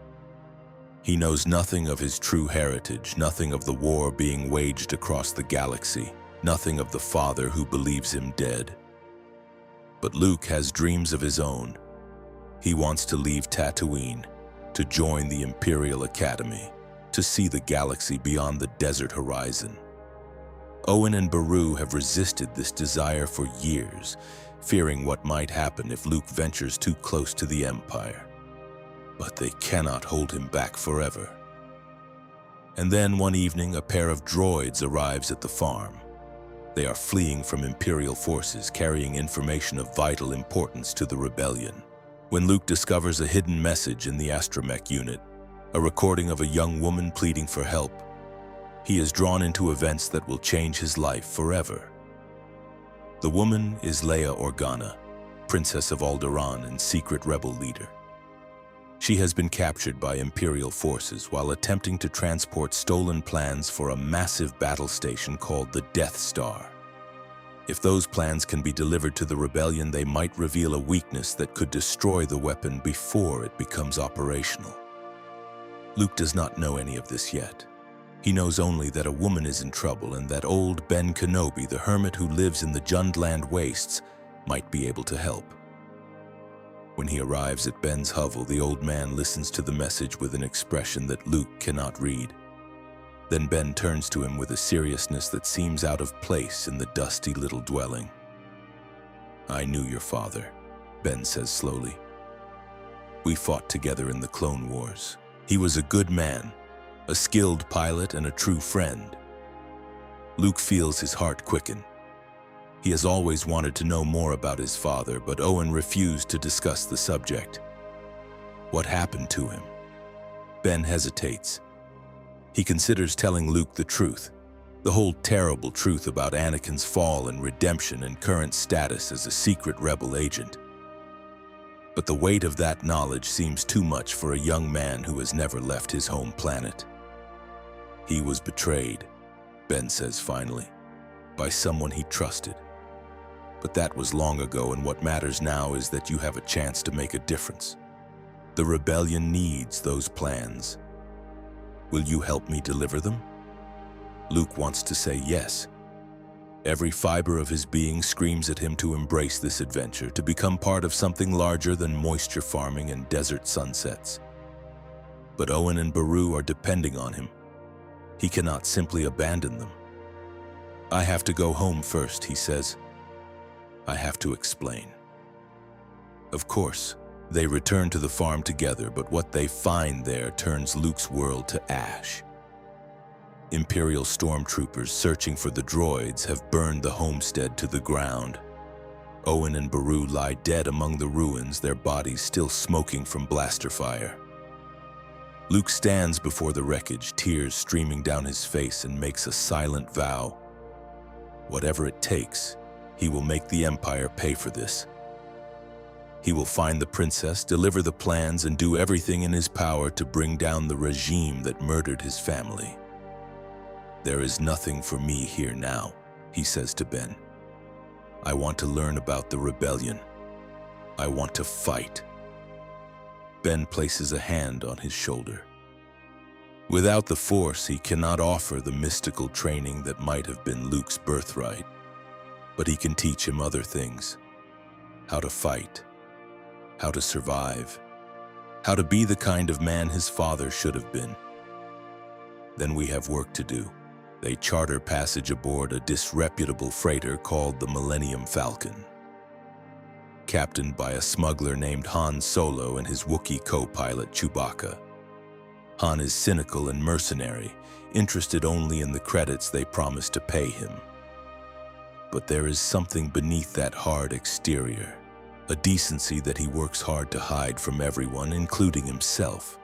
He knows nothing of his true heritage, nothing of the war being waged across the galaxy, nothing of the father who believes him dead. But Luke has dreams of his own. He wants to leave Tatooine, to join the Imperial Academy, to see the galaxy beyond the desert horizon. Owen and Beru have resisted this desire for years, fearing what might happen if Luke ventures too close to the Empire. But they cannot hold him back forever. And then one evening, a pair of droids arrives at the farm. They are fleeing from Imperial forces, carrying information of vital importance to the rebellion. When Luke discovers a hidden message in the astromech unit, a recording of a young woman pleading for help, he is drawn into events that will change his life forever. The woman is Leia Organa, Princess of Alderaan and secret rebel leader. She has been captured by Imperial forces while attempting to transport stolen plans for a massive battle station called the Death Star. If those plans can be delivered to the rebellion, they might reveal a weakness that could destroy the weapon before it becomes operational. Luke does not know any of this yet. He knows only that a woman is in trouble and that old Ben Kenobi, the hermit who lives in the Jundland wastes, might be able to help. When he arrives at Ben's hovel, the old man listens to the message with an expression that Luke cannot read. Then Ben turns to him with a seriousness that seems out of place in the dusty little dwelling. "I knew your father," Ben says slowly. "We fought together in the Clone Wars. He was a good man, a skilled pilot and a true friend." Luke feels his heart quicken. He has always wanted to know more about his father, but Owen refused to discuss the subject. What happened to him? Ben hesitates. He considers telling Luke the truth, the whole terrible truth about Anakin's fall and redemption and current status as a secret rebel agent. But the weight of that knowledge seems too much for a young man who has never left his home planet. "He was betrayed," Ben says finally, "by someone he trusted. But that was long ago, and what matters now is that you have a chance to make a difference. The rebellion needs those plans. Will you help me deliver them?" Luke wants to say yes. Every fiber of his being screams at him to embrace this adventure, to become part of something larger than moisture farming and desert sunsets. But Owen and Beru are depending on him. He cannot simply abandon them. "I have to go home first," he says. "I have to explain." Of course, they return to the farm together, but what they find there turns Luke's world to ash. Imperial stormtroopers searching for the droids have burned the homestead to the ground. Owen and Beru lie dead among the ruins, their bodies still smoking from blaster fire. Luke stands before the wreckage, tears streaming down his face, and makes a silent vow. Whatever it takes, he will make the Empire pay for this. He will find the princess, deliver the plans, and do everything in his power to bring down the regime that murdered his family. "There is nothing for me here now," he says to Ben. "I want to learn about the rebellion. I want to fight." Ben places a hand on his shoulder. Without the Force, he cannot offer the mystical training that might have been Luke's birthright. But he can teach him other things. How to fight. How to survive. How to be the kind of man his father should have been. Then we have work to do. They charter passage aboard a disreputable freighter called the Millennium Falcon, captained by a smuggler named Han Solo and his Wookiee co-pilot Chewbacca. Han is cynical and mercenary, interested only in the credits they promise to pay him. But there is something beneath that hard exterior, a decency that he works hard to hide from everyone, including himself.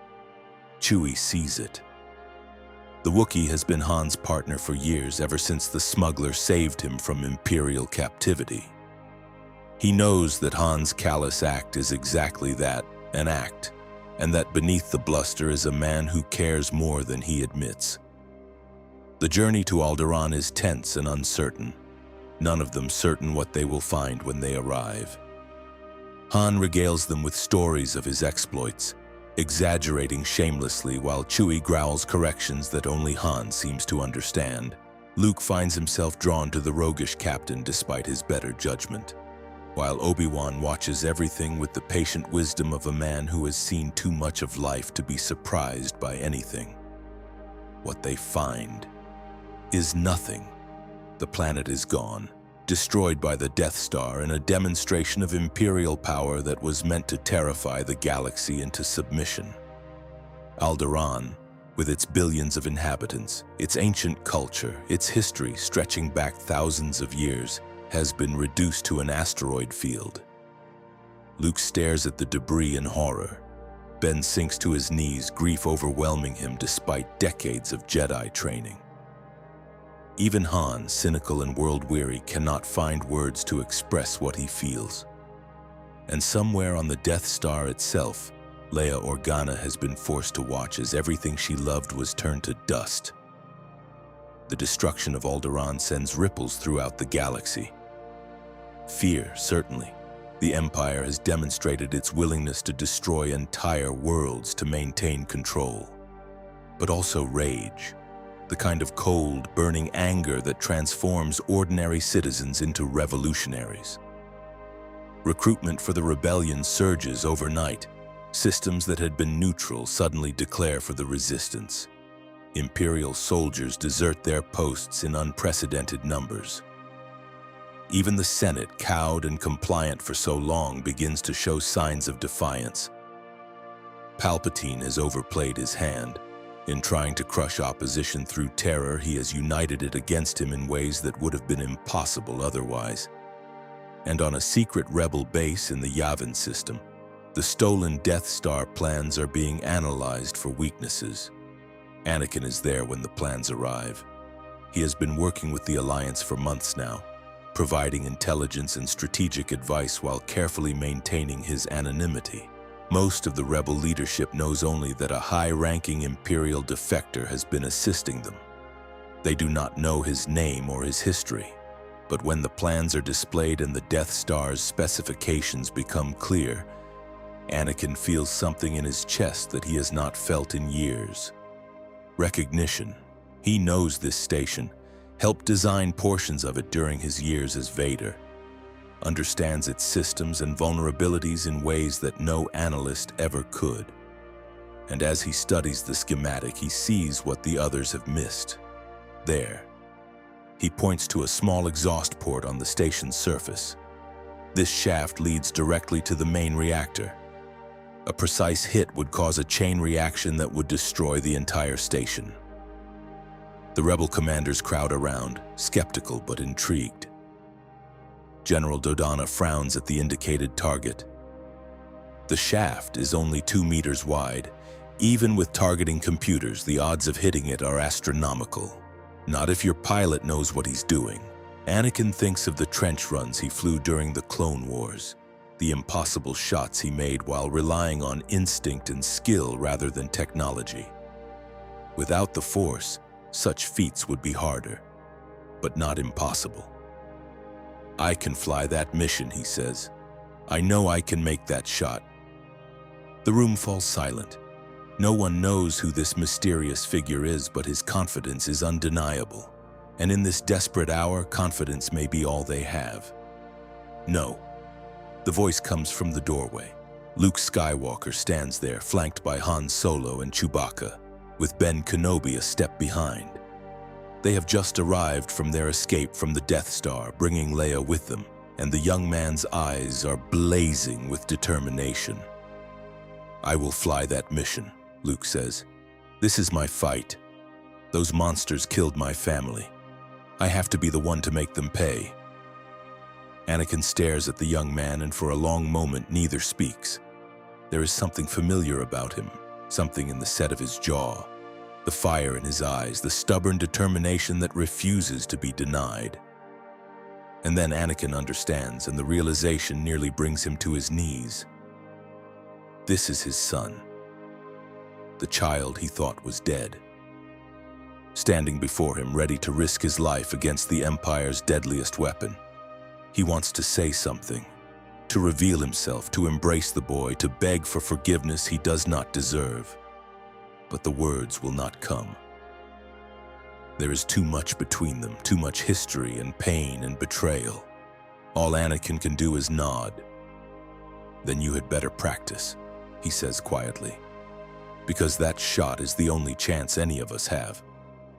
Chewie sees it. The Wookiee has been Han's partner for years, ever since the smuggler saved him from Imperial captivity. He knows that Han's callous act is exactly that, an act, and that beneath the bluster is a man who cares more than he admits. The journey to Alderaan is tense and uncertain, none of them certain what they will find when they arrive. Han regales them with stories of his exploits, exaggerating shamelessly while Chewie growls corrections that only Han seems to understand. Luke finds himself drawn to the roguish captain despite his better judgment, while Obi-Wan watches everything with the patient wisdom of a man who has seen too much of life to be surprised by anything. What they find is nothing. The planet is gone, destroyed by the Death Star in a demonstration of Imperial power that was meant to terrify the galaxy into submission. Alderaan, with its billions of inhabitants, its ancient culture, its history stretching back thousands of years, has been reduced to an asteroid field. Luke stares at the debris in horror. Ben sinks to his knees, grief overwhelming him despite decades of Jedi training. Even Han, cynical and world-weary, cannot find words to express what he feels. And somewhere on the Death Star itself, Leia Organa has been forced to watch as everything she loved was turned to dust. The destruction of Alderaan sends ripples throughout the galaxy. Fear, certainly. The Empire has demonstrated its willingness to destroy entire worlds to maintain control. But also rage. The kind of cold, burning anger that transforms ordinary citizens into revolutionaries. Recruitment for the rebellion surges overnight. Systems that had been neutral suddenly declare for the resistance. Imperial soldiers desert their posts in unprecedented numbers. Even the Senate, cowed and compliant for so long, begins to show signs of defiance. Palpatine has overplayed his hand. In trying to crush opposition through terror, he has united it against him in ways that would have been impossible otherwise. And on a secret rebel base in the Yavin system, the stolen Death Star plans are being analyzed for weaknesses. Anakin is there when the plans arrive. He has been working with the Alliance for months now, providing intelligence and strategic advice while carefully maintaining his anonymity. Most of the rebel leadership knows only that a high-ranking Imperial defector has been assisting them. They do not know his name or his history, but when the plans are displayed and the Death Star's specifications become clear, Anakin feels something in his chest that he has not felt in years. Recognition. He knows this station, helped design portions of it during his years as Vader. Understands its systems and vulnerabilities in ways that no analyst ever could. And as he studies the schematic, he sees what the others have missed. There. He points to a small exhaust port on the station's surface. This shaft leads directly to the main reactor. A precise hit would cause a chain reaction that would destroy the entire station. The rebel commanders crowd around, skeptical but intrigued. General Dodonna frowns at the indicated target. The shaft is only 2 meters wide. Even with targeting computers, the odds of hitting it are astronomical. Not if your pilot knows what he's doing. Anakin thinks of the trench runs he flew during the Clone Wars, the impossible shots he made while relying on instinct and skill rather than technology. Without the Force, such feats would be harder, but not impossible. I can fly that mission, he says. I know I can make that shot. The room falls silent. No one knows who this mysterious figure is, but his confidence is undeniable. And in this desperate hour, confidence may be all they have. No. The voice comes from the doorway. Luke Skywalker stands there, flanked by Han Solo and Chewbacca, with Ben Kenobi a step behind. They have just arrived from their escape from the Death Star, bringing Leia with them, and the young man's eyes are blazing with determination. "I will fly that mission," Luke says. "This is my fight. Those monsters killed my family. I have to be the one to make them pay." Anakin stares at the young man, and for a long moment neither speaks. There is something familiar about him, something in the set of his jaw, the fire in his eyes, the stubborn determination that refuses to be denied. And then Anakin understands, and the realization nearly brings him to his knees. This is his son, the child he thought was dead, standing before him, ready to risk his life against the Empire's deadliest weapon. He wants to say something, to reveal himself, to embrace the boy, to beg for forgiveness he does not deserve. But the words will not come. There is too much between them, too much history and pain and betrayal. All Anakin can do is nod. "Then you had better practice," he says quietly, "because that shot is the only chance any of us have."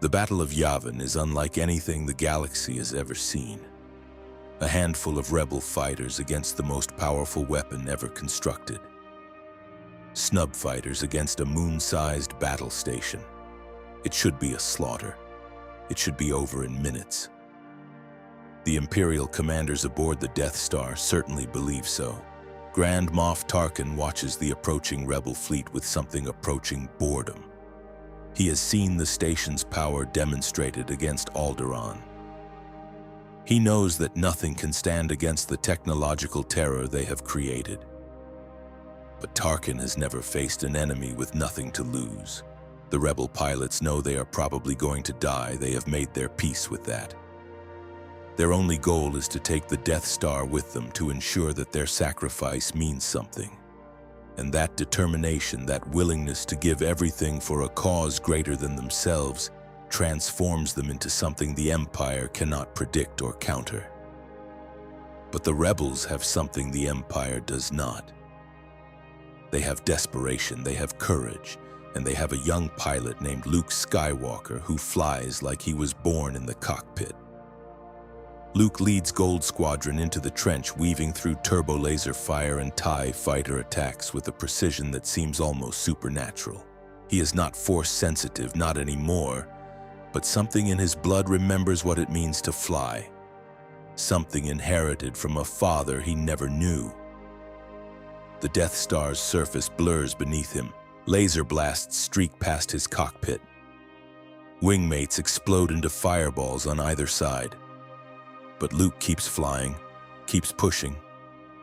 The Battle of Yavin is unlike anything the galaxy has ever seen. A handful of rebel fighters against the most powerful weapon ever constructed. Snub fighters against a moon-sized battle station. It should be a slaughter. It should be over in minutes. The Imperial commanders aboard the Death Star certainly believe so. Grand Moff Tarkin watches the approaching rebel fleet with something approaching boredom. He has seen the station's power demonstrated against Alderaan. He knows that nothing can stand against the technological terror they have created. But Tarkin has never faced an enemy with nothing to lose. The rebel pilots know they are probably going to die. They have made their peace with that. Their only goal is to take the Death Star with them, to ensure that their sacrifice means something. And that determination, that willingness to give everything for a cause greater than themselves, transforms them into something the Empire cannot predict or counter. But the rebels have something the Empire does not. They have desperation, they have courage, and they have a young pilot named Luke Skywalker who flies like he was born in the cockpit. Luke leads Gold Squadron into the trench, weaving through turbo laser fire and TIE fighter attacks with a precision that seems almost supernatural. He is not force sensitive, not anymore, but something in his blood remembers what it means to fly. Something inherited from a father he never knew. The Death Star's surface blurs beneath him. Laser blasts streak past his cockpit. Wingmates explode into fireballs on either side. But Luke keeps flying, keeps pushing,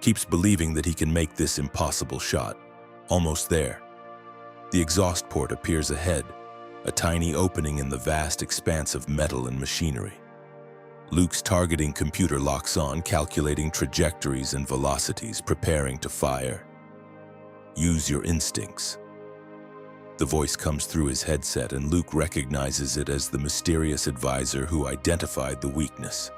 keeps believing that he can make this impossible shot. Almost there. The exhaust port appears ahead, a tiny opening in the vast expanse of metal and machinery. Luke's targeting computer locks on, calculating trajectories and velocities, preparing to fire. "Use your instincts." The voice comes through his headset, and Luke recognizes it as the mysterious advisor who identified the weakness.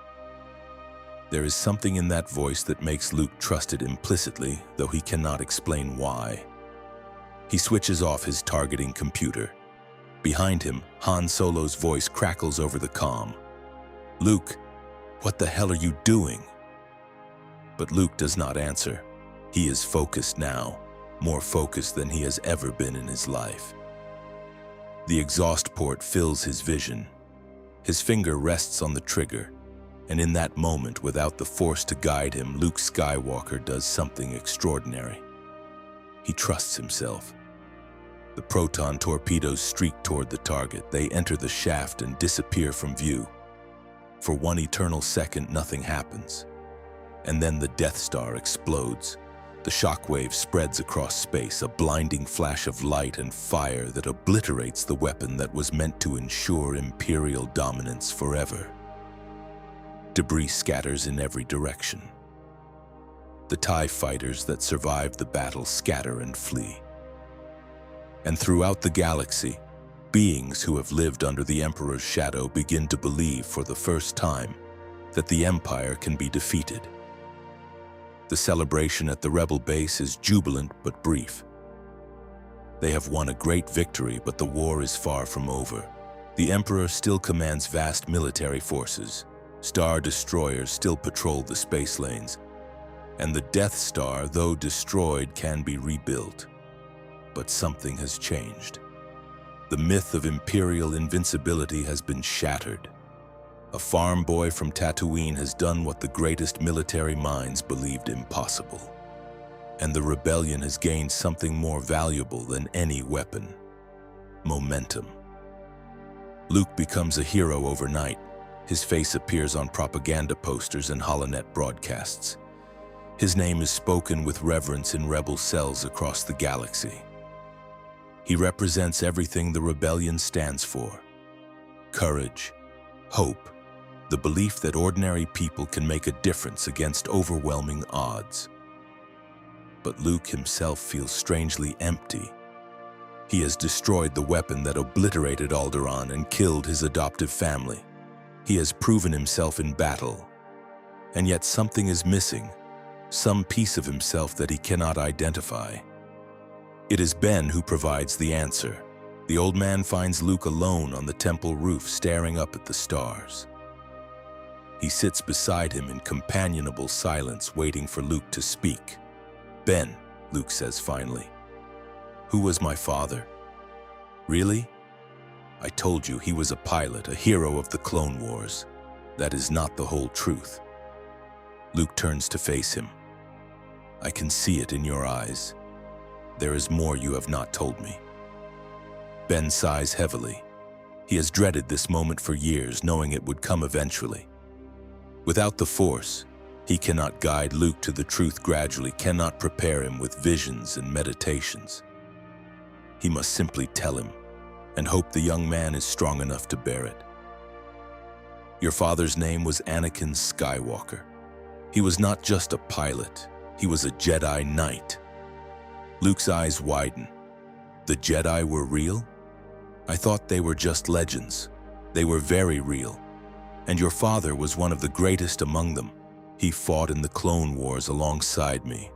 There is something in that voice that makes Luke trust it implicitly, though he cannot explain why. He switches off his targeting computer. Behind him, Han Solo's voice crackles over the comm. "Luke, what the hell are you doing?" But Luke does not answer. He is focused now, more focused than he has ever been in his life. The exhaust port fills his vision. His finger rests on the trigger, and in that moment, without the Force to guide him, Luke Skywalker does something extraordinary. He trusts himself. The proton torpedoes streak toward the target. They enter the shaft and disappear from view. For one eternal second, nothing happens. And then the Death Star explodes. The shockwave spreads across space, a blinding flash of light and fire that obliterates the weapon that was meant to ensure Imperial dominance forever. Debris scatters in every direction. The TIE fighters that survived the battle scatter and flee. And throughout the galaxy, beings who have lived under the Emperor's shadow begin to believe for the first time that the Empire can be defeated. The celebration at the rebel base is jubilant but brief. They have won a great victory, but the war is far from over. The Emperor still commands vast military forces. Star destroyers still patrol the space lanes. And the Death Star, though destroyed, can be rebuilt. But something has changed. The myth of Imperial invincibility has been shattered. A farm boy from Tatooine has done what the greatest military minds believed impossible. And the rebellion has gained something more valuable than any weapon: momentum. Luke becomes a hero overnight. His face appears on propaganda posters and holonet broadcasts. His name is spoken with reverence in rebel cells across the galaxy. He represents everything the rebellion stands for: courage, hope, the belief that ordinary people can make a difference against overwhelming odds. But Luke himself feels strangely empty. He has destroyed the weapon that obliterated Alderaan and killed his adoptive family. He has proven himself in battle. And yet something is missing, some piece of himself that he cannot identify. It is Ben who provides the answer. The old man finds Luke alone on the temple roof, staring up at the stars. He sits beside him in companionable silence, waiting for Luke to speak. "Ben," Luke says finally, "who was my father?" "Really? I told you he was a pilot, a hero of the Clone Wars. That is not the whole truth." Luke turns to face him. "I can see it in your eyes. There is more you have not told me." Ben sighs heavily. He has dreaded this moment for years, knowing it would come eventually. Without the Force, he cannot guide Luke to the truth gradually, cannot prepare him with visions and meditations. He must simply tell him, and hope the young man is strong enough to bear it. "Your father's name was Anakin Skywalker. He was not just a pilot, he was a Jedi Knight." Luke's eyes widen. The Jedi were real? I thought they were just legends. They were very real. And your father was one of the greatest among them. He fought in the Clone Wars alongside me,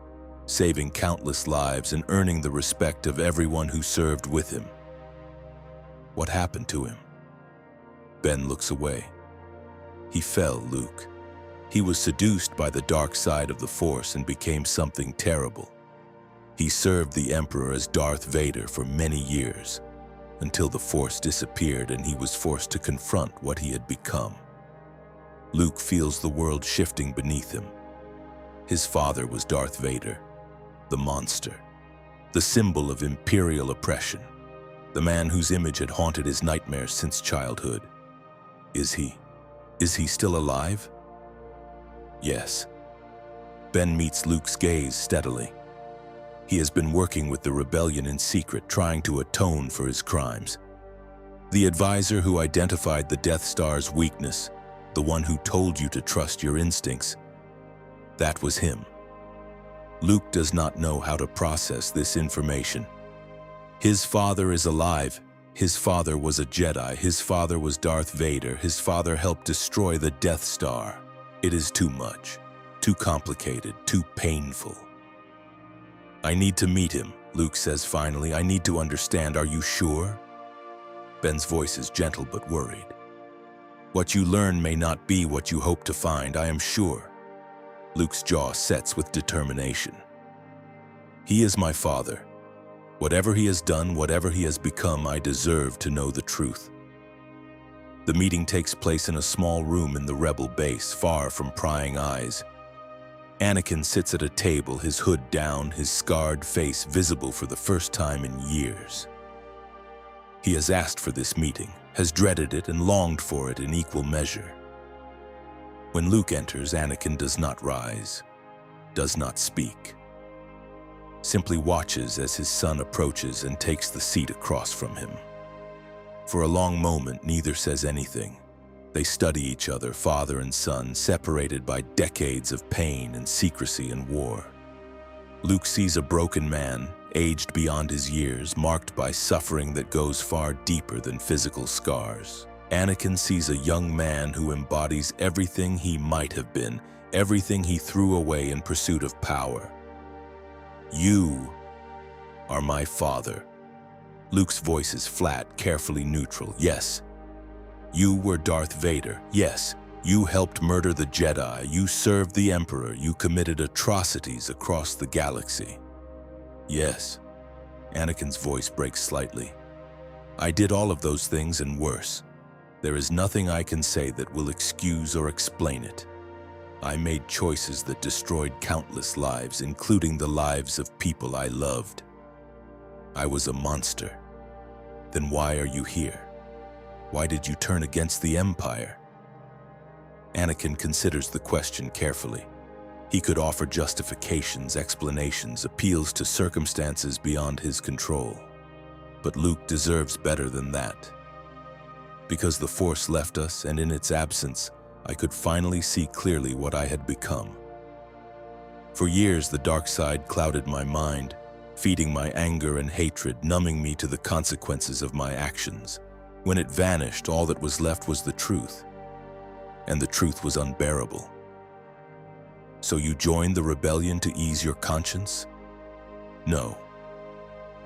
saving countless lives and earning the respect of everyone who served with him. What happened to him? Ben looks away. He fell, Luke. He was seduced by the dark side of the Force and became something terrible. He served the Emperor as Darth Vader for many years, until the Force disappeared and he was forced to confront what he had become. Luke feels the world shifting beneath him. His father was Darth Vader, the monster, the symbol of Imperial oppression, the man whose image had haunted his nightmares since childhood. Is he still alive? Yes. Ben meets Luke's gaze steadily. He has been working with the rebellion in secret, trying to atone for his crimes. The advisor who identified the Death Star's weakness, the one who told you to trust your instincts, that was him. Luke does not know how to process this information. His father is alive. His father was a Jedi. His father was Darth Vader. His father helped destroy the Death Star. It is too much, too complicated, too painful. "I need to meet him," Luke says finally. "I need to understand. Are you sure?" Ben's voice is gentle but worried. "What you learn may not be what you hope to find, I am sure." Luke's jaw sets with determination. "He is my father. Whatever he has done, whatever he has become, I deserve to know the truth." The meeting takes place in a small room in the rebel base, far from prying eyes. Anakin sits at a table, his hood down, his scarred face visible for the first time in years. He has asked for this meeting, has dreaded it and longed for it in equal measure. When Luke enters, Anakin does not rise, does not speak. Simply watches as his son approaches and takes the seat across from him. For a long moment, neither says anything. They study each other, father and son, separated by decades of pain and secrecy and war. Luke sees a broken man, aged beyond his years, marked by suffering that goes far deeper than physical scars. Anakin sees a young man who embodies everything he might have been, everything he threw away in pursuit of power. You are my father. Luke's voice is flat, carefully neutral. Yes, you were Darth Vader. Yes, you helped murder the Jedi. You served the Emperor. You committed atrocities across the galaxy. Yes, Anakin's voice breaks slightly. I did all of those things and worse. There is nothing I can say that will excuse or explain it. I made choices that destroyed countless lives, including the lives of people I loved. I was a monster. Then why are you here? Why did you turn against the Empire? Anakin considers the question carefully. He could offer justifications, explanations, appeals to circumstances beyond his control. But Luke deserves better than that. Because the Force left us, and in its absence, I could finally see clearly what I had become. For years, the dark side clouded my mind, feeding my anger and hatred, numbing me to the consequences of my actions. When it vanished, all that was left was the truth. And the truth was unbearable. So you joined the rebellion to ease your conscience? No.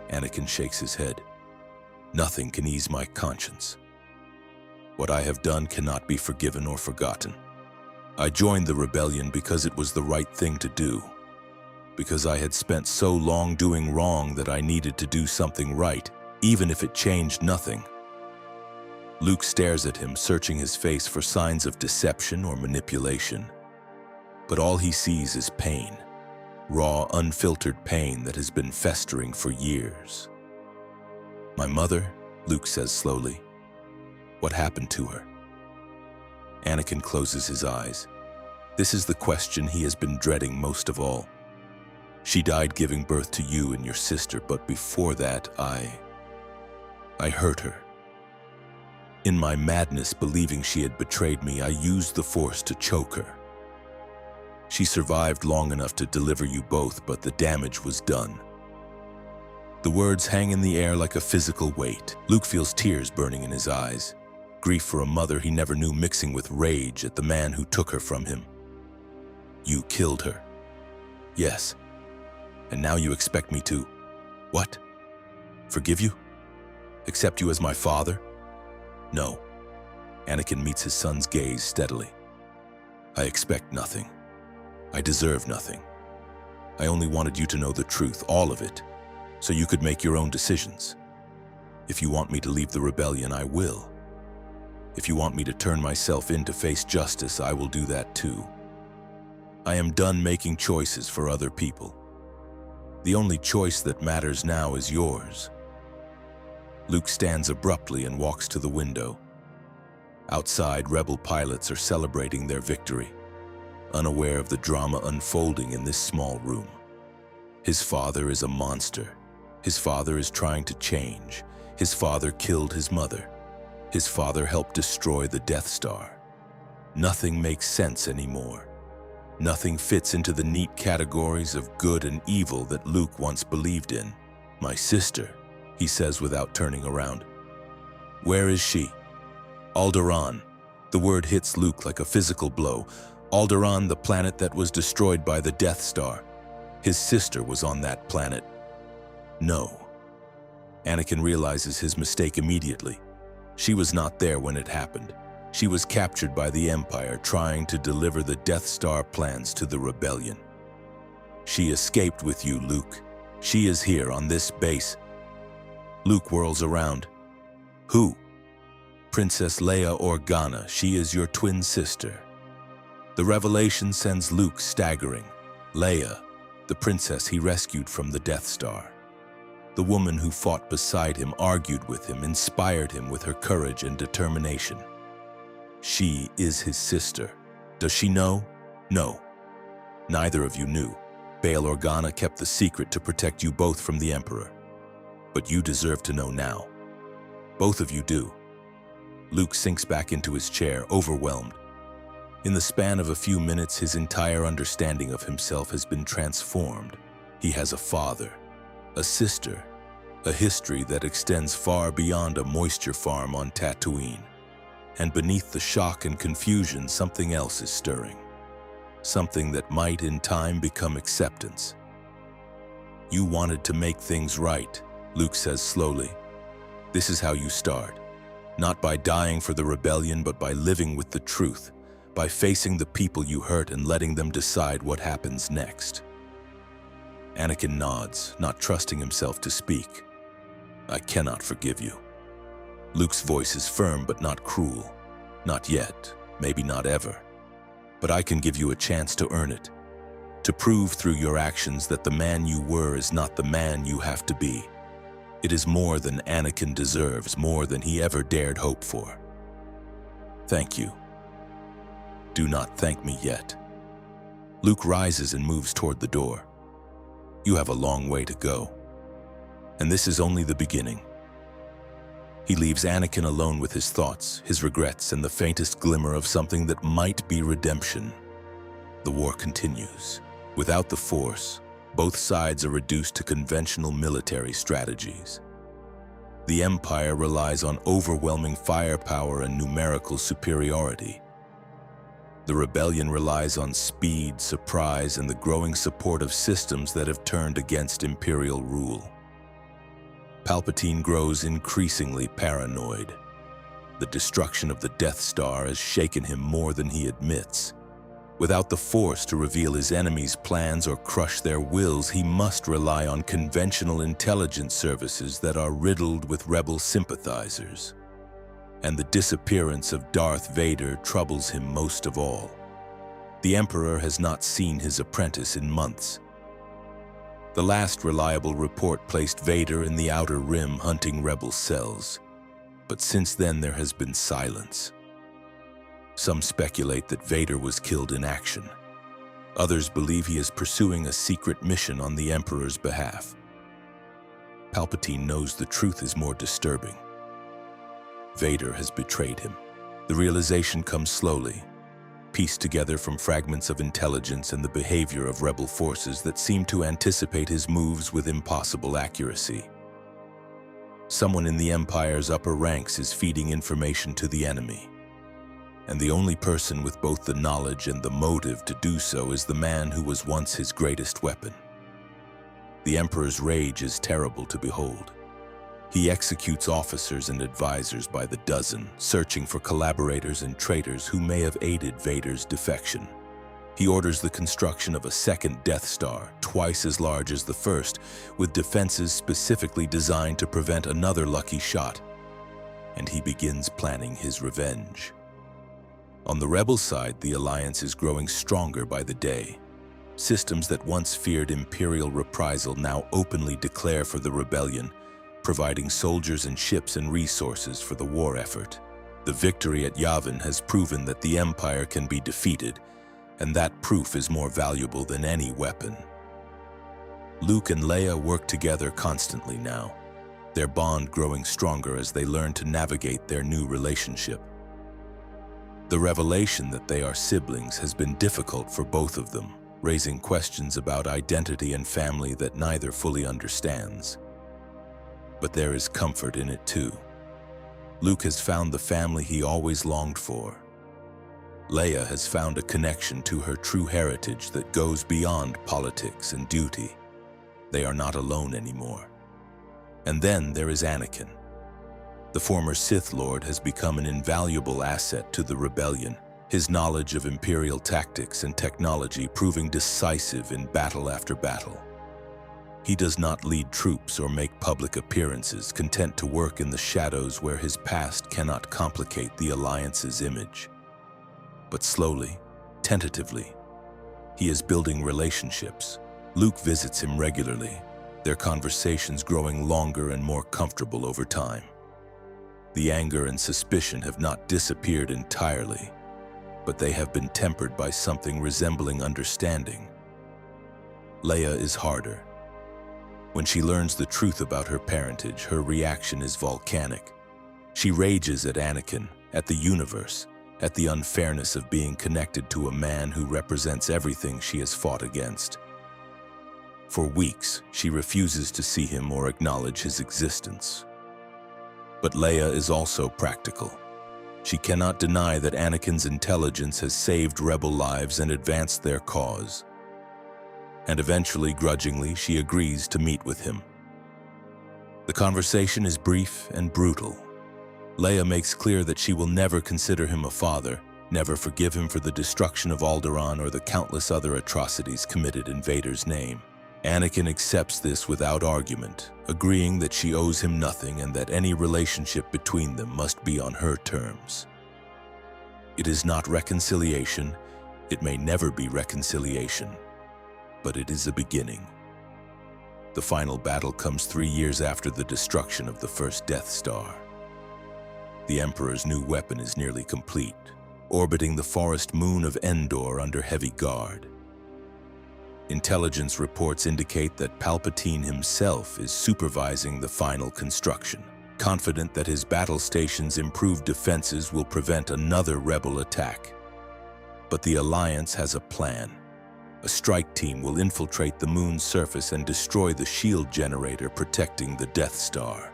Anakin shakes his head. Nothing can ease my conscience. What I have done cannot be forgiven or forgotten. I joined the rebellion because it was the right thing to do. Because I had spent so long doing wrong that I needed to do something right, even if it changed nothing. Luke stares at him, searching his face for signs of deception or manipulation. But all he sees is pain. Raw, unfiltered pain that has been festering for years. My mother, Luke says slowly. What happened to her? Anakin closes his eyes. This is the question he has been dreading most of all. She died giving birth to you and your sister, but before that, I hurt her. In my madness, believing she had betrayed me, I used the Force to choke her. She survived long enough to deliver you both, but the damage was done. The words hang in the air like a physical weight. Luke feels tears burning in his eyes. Grief for a mother he never knew mixing with rage at the man who took her from him. You killed her. Yes. And now you expect me to, what? Forgive you? Accept you as my father? No. Anakin meets his son's gaze steadily. I expect nothing. I deserve nothing. I only wanted you to know the truth, all of it, so you could make your own decisions. If you want me to leave the rebellion, I will. If you want me to turn myself in to face justice, I will do that too. I am done making choices for other people. The only choice that matters now is yours. Luke stands abruptly and walks to the window. Outside, rebel pilots are celebrating their victory, unaware of the drama unfolding in this small room. His father is a monster. His father is trying to change. His father killed his mother. His father helped destroy the Death Star. Nothing makes sense anymore. Nothing fits into the neat categories of good and evil that Luke once believed in. My sister, he says without turning around. Where is she? Alderaan. The word hits Luke like a physical blow. Alderaan, the planet that was destroyed by the Death Star. His sister was on that planet. No. Anakin realizes his mistake immediately. She was not there when it happened. She was captured by the Empire, trying to deliver the Death Star plans to the rebellion. She escaped with you, Luke. She is here on this base. Luke whirls around. Who? Princess Leia Organa. She is your twin sister. The revelation sends Luke staggering. Leia, the princess he rescued from the Death Star. The woman who fought beside him, argued with him, inspired him with her courage and determination. She is his sister. Does she know? No. Neither of you knew. Bail Organa kept the secret to protect you both from the Emperor. But you deserve to know now. Both of you do. Luke sinks back into his chair, overwhelmed. In the span of a few minutes, his entire understanding of himself has been transformed. He has a father. a sister, a history that extends far beyond a moisture farm on Tatooine. And beneath the shock and confusion, something else is stirring. Something that might in time become acceptance. "You wanted to make things right," Luke says slowly. "This is how you start. Not by dying for the rebellion, but by living with the truth, by facing the people you hurt and letting them decide what happens next." Anakin nods, not trusting himself to speak. "I cannot forgive you." Luke's voice is firm but not cruel. "Not yet, maybe not ever. But I can give you a chance to earn it. To prove through your actions that the man you were is not the man you have to be. It is more than Anakin deserves, more than he ever dared hope for. Thank you." "Do not thank me yet." Luke rises and moves toward the door. "You have a long way to go. And this is only the beginning." He leaves Anakin alone with his thoughts, his regrets, and the faintest glimmer of something that might be redemption. The war continues. Without the Force, both sides are reduced to conventional military strategies. The Empire relies on overwhelming firepower and numerical superiority. The Rebellion relies on speed, surprise, and the growing support of systems that have turned against Imperial rule. Palpatine grows increasingly paranoid. The destruction of the Death Star has shaken him more than he admits. Without the Force to reveal his enemies' plans or crush their wills, he must rely on conventional intelligence services that are riddled with rebel sympathizers. And the disappearance of Darth Vader troubles him most of all. The Emperor has not seen his apprentice in months. The last reliable report placed Vader in the Outer Rim hunting rebel cells. But since then there has been silence. Some speculate that Vader was killed in action. Others believe he is pursuing a secret mission on the Emperor's behalf. Palpatine knows the truth is more disturbing. Vader has betrayed him. The realization comes slowly, pieced together from fragments of intelligence and the behavior of rebel forces that seem to anticipate his moves with impossible accuracy. Someone in the Empire's upper ranks is feeding information to the enemy. And the only person with both the knowledge and the motive to do so is the man who was once his greatest weapon. The Emperor's rage is terrible to behold. He executes officers and advisors by the dozen, searching for collaborators and traitors who may have aided Vader's defection. He orders the construction of a second Death Star, twice as large as the first, with defenses specifically designed to prevent another lucky shot. And he begins planning his revenge. On the rebel side, the alliance is growing stronger by the day. Systems that once feared Imperial reprisal now openly declare for the rebellion, providing soldiers and ships and resources for the war effort. The victory at Yavin has proven that the Empire can be defeated, and that proof is more valuable than any weapon. Luke and Leia work together constantly now, their bond growing stronger as they learn to navigate their new relationship. The revelation that they are siblings has been difficult for both of them, raising questions about identity and family that neither fully understands. But there is comfort in it too. Luke has found the family he always longed for. Leia has found a connection to her true heritage that goes beyond politics and duty. They are not alone anymore. And then there is Anakin. The former Sith Lord has become an invaluable asset to the rebellion, his knowledge of Imperial tactics and technology proving decisive in battle after battle. He does not lead troops or make public appearances, content to work in the shadows where his past cannot complicate the Alliance's image. But slowly, tentatively, he is building relationships. Luke visits him regularly, their conversations growing longer and more comfortable over time. The anger and suspicion have not disappeared entirely, but they have been tempered by something resembling understanding. Leia is harder. When she learns the truth about her parentage, her reaction is volcanic. She rages at Anakin, at the universe, at the unfairness of being connected to a man who represents everything she has fought against. For weeks, she refuses to see him or acknowledge his existence. But Leia is also practical. She cannot deny that Anakin's intelligence has saved rebel lives and advanced their cause. And eventually, grudgingly, she agrees to meet with him. The conversation is brief and brutal. Leia makes clear that she will never consider him a father, never forgive him for the destruction of Alderaan or the countless other atrocities committed in Vader's name. Anakin accepts this without argument, agreeing that she owes him nothing and that any relationship between them must be on her terms. It is not reconciliation, it may never be reconciliation, but it is a beginning. The final battle comes 3 years after the destruction of the first Death Star. The Emperor's new weapon is nearly complete, orbiting the forest moon of Endor under heavy guard. Intelligence reports indicate that Palpatine himself is supervising the final construction, confident that his battle station's improved defenses will prevent another rebel attack. But the Alliance has a plan. A strike team will infiltrate the moon's surface and destroy the shield generator protecting the Death Star.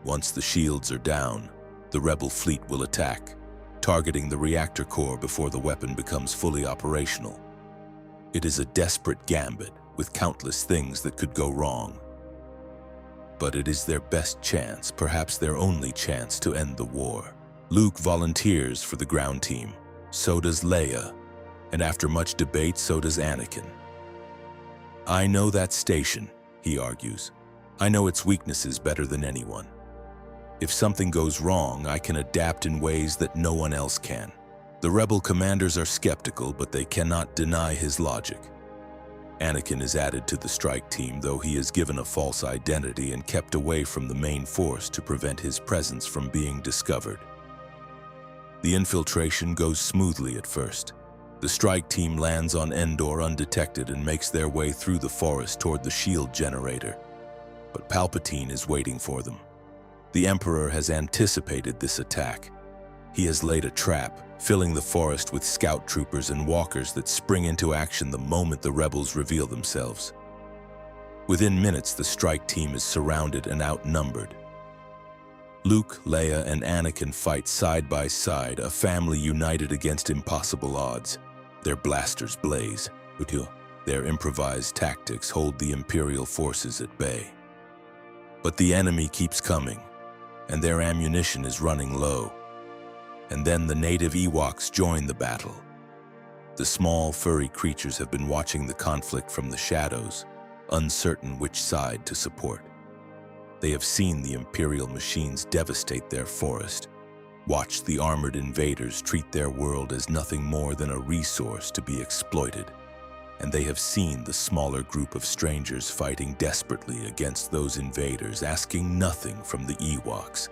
Once the shields are down, the rebel fleet will attack, targeting the reactor core before the weapon becomes fully operational. It is a desperate gambit with countless things that could go wrong. But it is their best chance, perhaps their only chance, to end the war. Luke volunteers for the ground team. So does Leia. And after much debate, so does Anakin. "I know that station," he argues. "I know its weaknesses better than anyone. If something goes wrong, I can adapt in ways that no one else can." The rebel commanders are skeptical, but they cannot deny his logic. Anakin is added to the strike team, though he is given a false identity and kept away from the main force to prevent his presence from being discovered. The infiltration goes smoothly at first. The strike team lands on Endor undetected and makes their way through the forest toward the shield generator. But Palpatine is waiting for them. The Emperor has anticipated this attack. He has laid a trap, filling the forest with scout troopers and walkers that spring into action the moment the rebels reveal themselves. Within minutes, the strike team is surrounded and outnumbered. Luke, Leia, and Anakin fight side by side, a family united against impossible odds. Their blasters blaze. Their improvised tactics hold the Imperial forces at bay. But the enemy keeps coming, and their ammunition is running low. And then the native Ewoks join the battle. The small, furry creatures have been watching the conflict from the shadows, uncertain which side to support. They have seen the Imperial machines devastate their forest, watched the armored invaders treat their world as nothing more than a resource to be exploited, and they have seen the smaller group of strangers fighting desperately against those invaders, asking nothing from the Ewoks,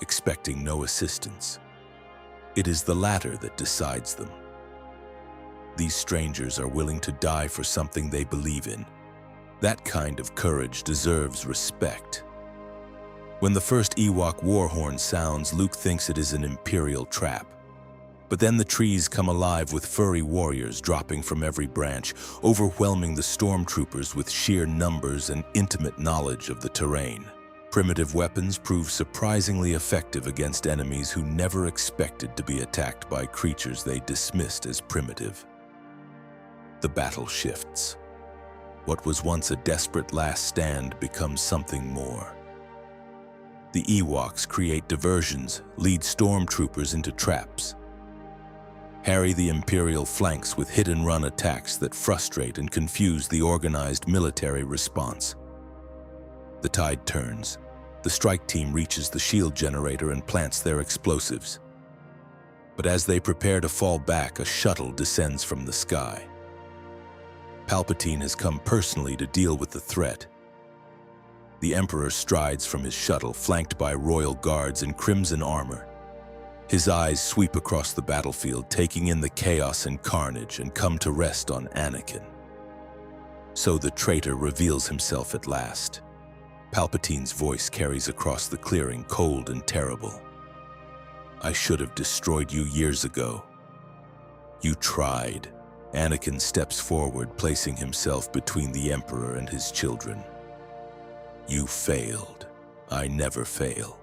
expecting no assistance. It is the latter that decides them. These strangers are willing to die for something they believe in. That kind of courage deserves respect. When the first Ewok war horn sounds, Luke thinks it is an Imperial trap. But then the trees come alive with furry warriors dropping from every branch, overwhelming the stormtroopers with sheer numbers and intimate knowledge of the terrain. Primitive weapons prove surprisingly effective against enemies who never expected to be attacked by creatures they dismissed as primitive. The battle shifts. What was once a desperate last stand becomes something more. The Ewoks create diversions, lead stormtroopers into traps, harry the Imperial flanks with hit-and-run attacks that frustrate and confuse the organized military response. The tide turns. The strike team reaches the shield generator and plants their explosives. But as they prepare to fall back, a shuttle descends from the sky. Palpatine has come personally to deal with the threat. The Emperor strides from his shuttle, flanked by royal guards in crimson armor. His eyes sweep across the battlefield, taking in the chaos and carnage, and come to rest on Anakin. So the traitor reveals himself at last. Palpatine's voice carries across the clearing, cold and terrible. "I should have destroyed you years ago. You tried, Anakin steps forward, placing himself between the Emperor and his children. "You failed. I never fail."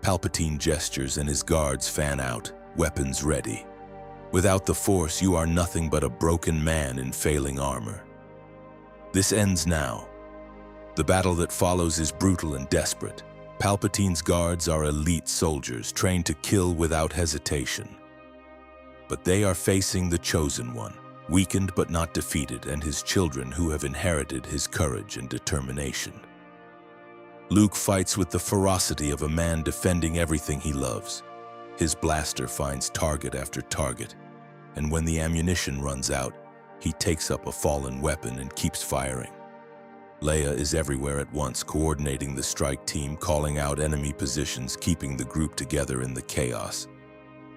Palpatine gestures and his guards fan out, weapons ready. "Without the Force, you are nothing but a broken man in failing armor." This ends now. The battle that follows is brutal and desperate. Palpatine's guards are elite soldiers trained to kill without hesitation. But they are facing the Chosen One, weakened but not defeated, and his children who have inherited his courage and determination. Luke fights with the ferocity of a man defending everything he loves. His blaster finds target after target, and when the ammunition runs out, he takes up a fallen weapon and keeps firing. Leia is everywhere at once, coordinating the strike team, calling out enemy positions, keeping the group together in the chaos.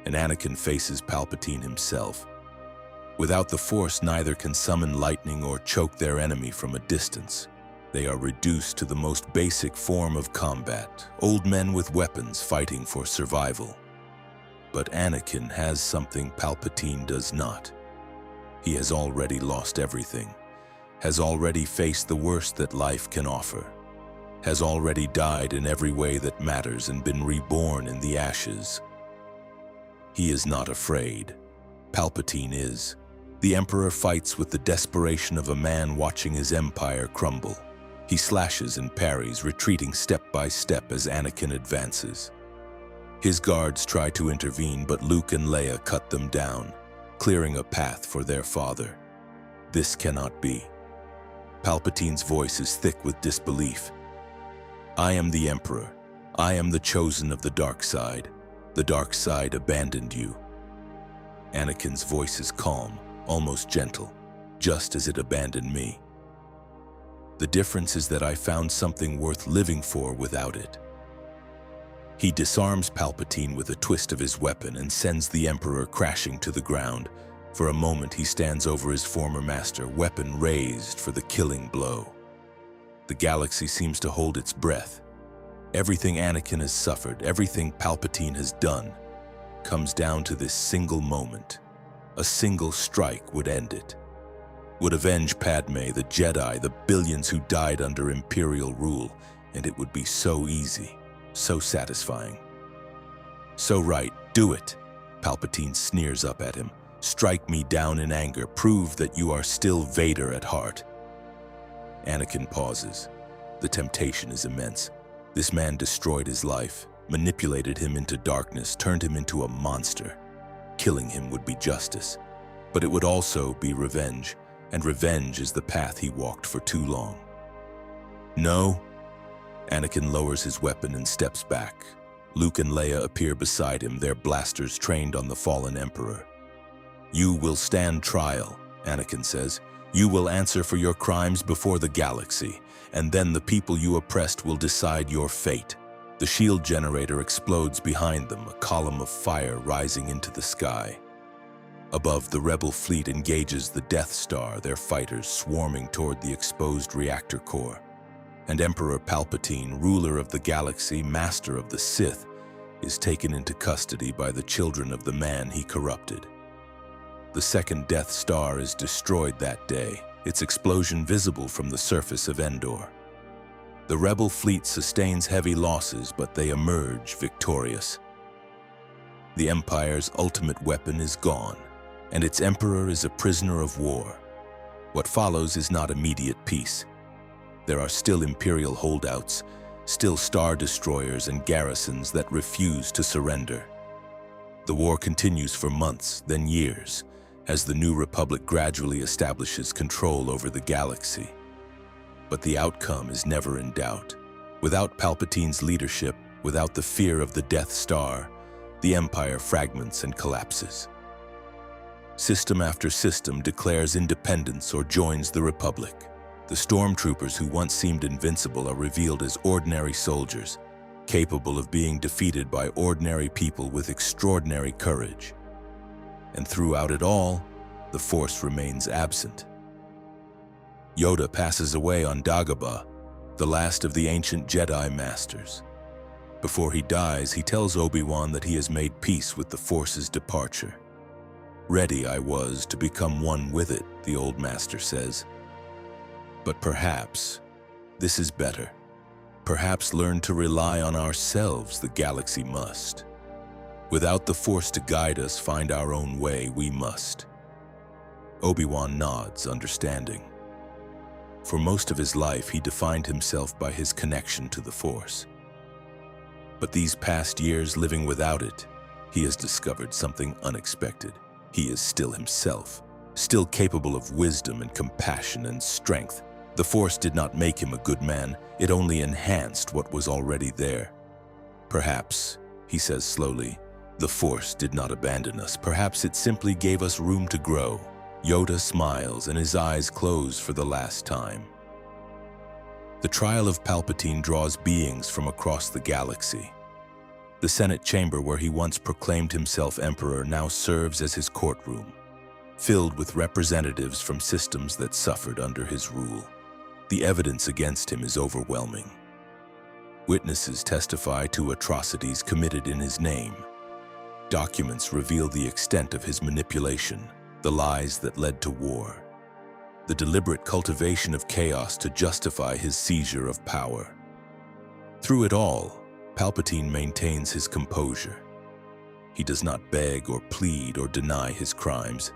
And Anakin faces Palpatine himself. Without the Force, neither can summon lightning or choke their enemy from a distance. They are reduced to the most basic form of combat, old men with weapons fighting for survival. But Anakin has something Palpatine does not. He has already lost everything, has already faced the worst that life can offer, has already died in every way that matters and been reborn in the ashes. He is not afraid. Palpatine is. The Emperor fights with the desperation of a man watching his empire crumble. He slashes and parries, retreating step by step as Anakin advances. His guards try to intervene, but Luke and Leia cut them down, clearing a path for their father. This cannot be. Palpatine's voice is thick with disbelief. "I am the Emperor. I am the chosen of the dark side. The dark side abandoned you." Anakin's voice is calm, almost gentle, just as it abandoned me. "The difference is that I found something worth living for without it." He disarms Palpatine with a twist of his weapon and sends the Emperor crashing to the ground. For a moment, he stands over his former master, weapon raised for the killing blow. The galaxy seems to hold its breath. Everything Anakin has suffered, everything Palpatine has done, comes down to this single moment. A single strike would end it. Would avenge Padme, the Jedi, the billions who died under Imperial rule, and it would be so easy, so satisfying. "So right, do it," Palpatine sneers up at him. "Strike me down in anger, prove that you are still Vader at heart." Anakin pauses. The temptation is immense. This man destroyed his life, manipulated him into darkness, turned him into a monster. Killing him would be justice, but it would also be revenge, and revenge is the path he walked for too long. "No." Anakin lowers his weapon and steps back. Luke and Leia appear beside him, their blasters trained on the fallen Emperor. "You will stand trial," Anakin says. "You will answer for your crimes before the galaxy, and then the people you oppressed will decide your fate." The shield generator explodes behind them, a column of fire rising into the sky. Above, the rebel fleet engages the Death Star, their fighters swarming toward the exposed reactor core. And Emperor Palpatine, ruler of the galaxy, master of the Sith, is taken into custody by the children of the man he corrupted. The second Death Star is destroyed that day, its explosion visible from the surface of Endor. The rebel fleet sustains heavy losses, but they emerge victorious. The Empire's ultimate weapon is gone, and its emperor is a prisoner of war. What follows is not immediate peace. There are still Imperial holdouts, still Star Destroyers and garrisons that refuse to surrender. The war continues for months, then years, as the New Republic gradually establishes control over the galaxy. But the outcome is never in doubt. Without Palpatine's leadership, without the fear of the Death Star, the Empire fragments and collapses. System after system declares independence or joins the Republic. The stormtroopers who once seemed invincible are revealed as ordinary soldiers, capable of being defeated by ordinary people with extraordinary courage. And throughout it all, the Force remains absent. Yoda passes away on Dagobah, the last of the ancient Jedi Masters. Before he dies, he tells Obi-Wan that he has made peace with the Force's departure. Ready I was to become one with it, the old master says. But perhaps this is better. Perhaps learn to rely on ourselves the galaxy must. Without the Force to guide us find our own way, we must. Obi-Wan nods, understanding. For most of his life, he defined himself by his connection to the Force. But these past years living without it, he has discovered something unexpected. He is still himself, still capable of wisdom and compassion and strength. The Force did not make him a good man, it only enhanced what was already there. Perhaps, he says slowly, the Force did not abandon us. Perhaps it simply gave us room to grow. Yoda smiles and his eyes close for the last time. The trial of Palpatine draws beings from across the galaxy. The Senate chamber where he once proclaimed himself emperor now serves as his courtroom, filled with representatives from systems that suffered under his rule. The evidence against him is overwhelming. Witnesses testify to atrocities committed in his name. Documents reveal the extent of his manipulation, the lies that led to war, the deliberate cultivation of chaos to justify his seizure of power. Through it all, Palpatine maintains his composure. He does not beg or plead or deny his crimes.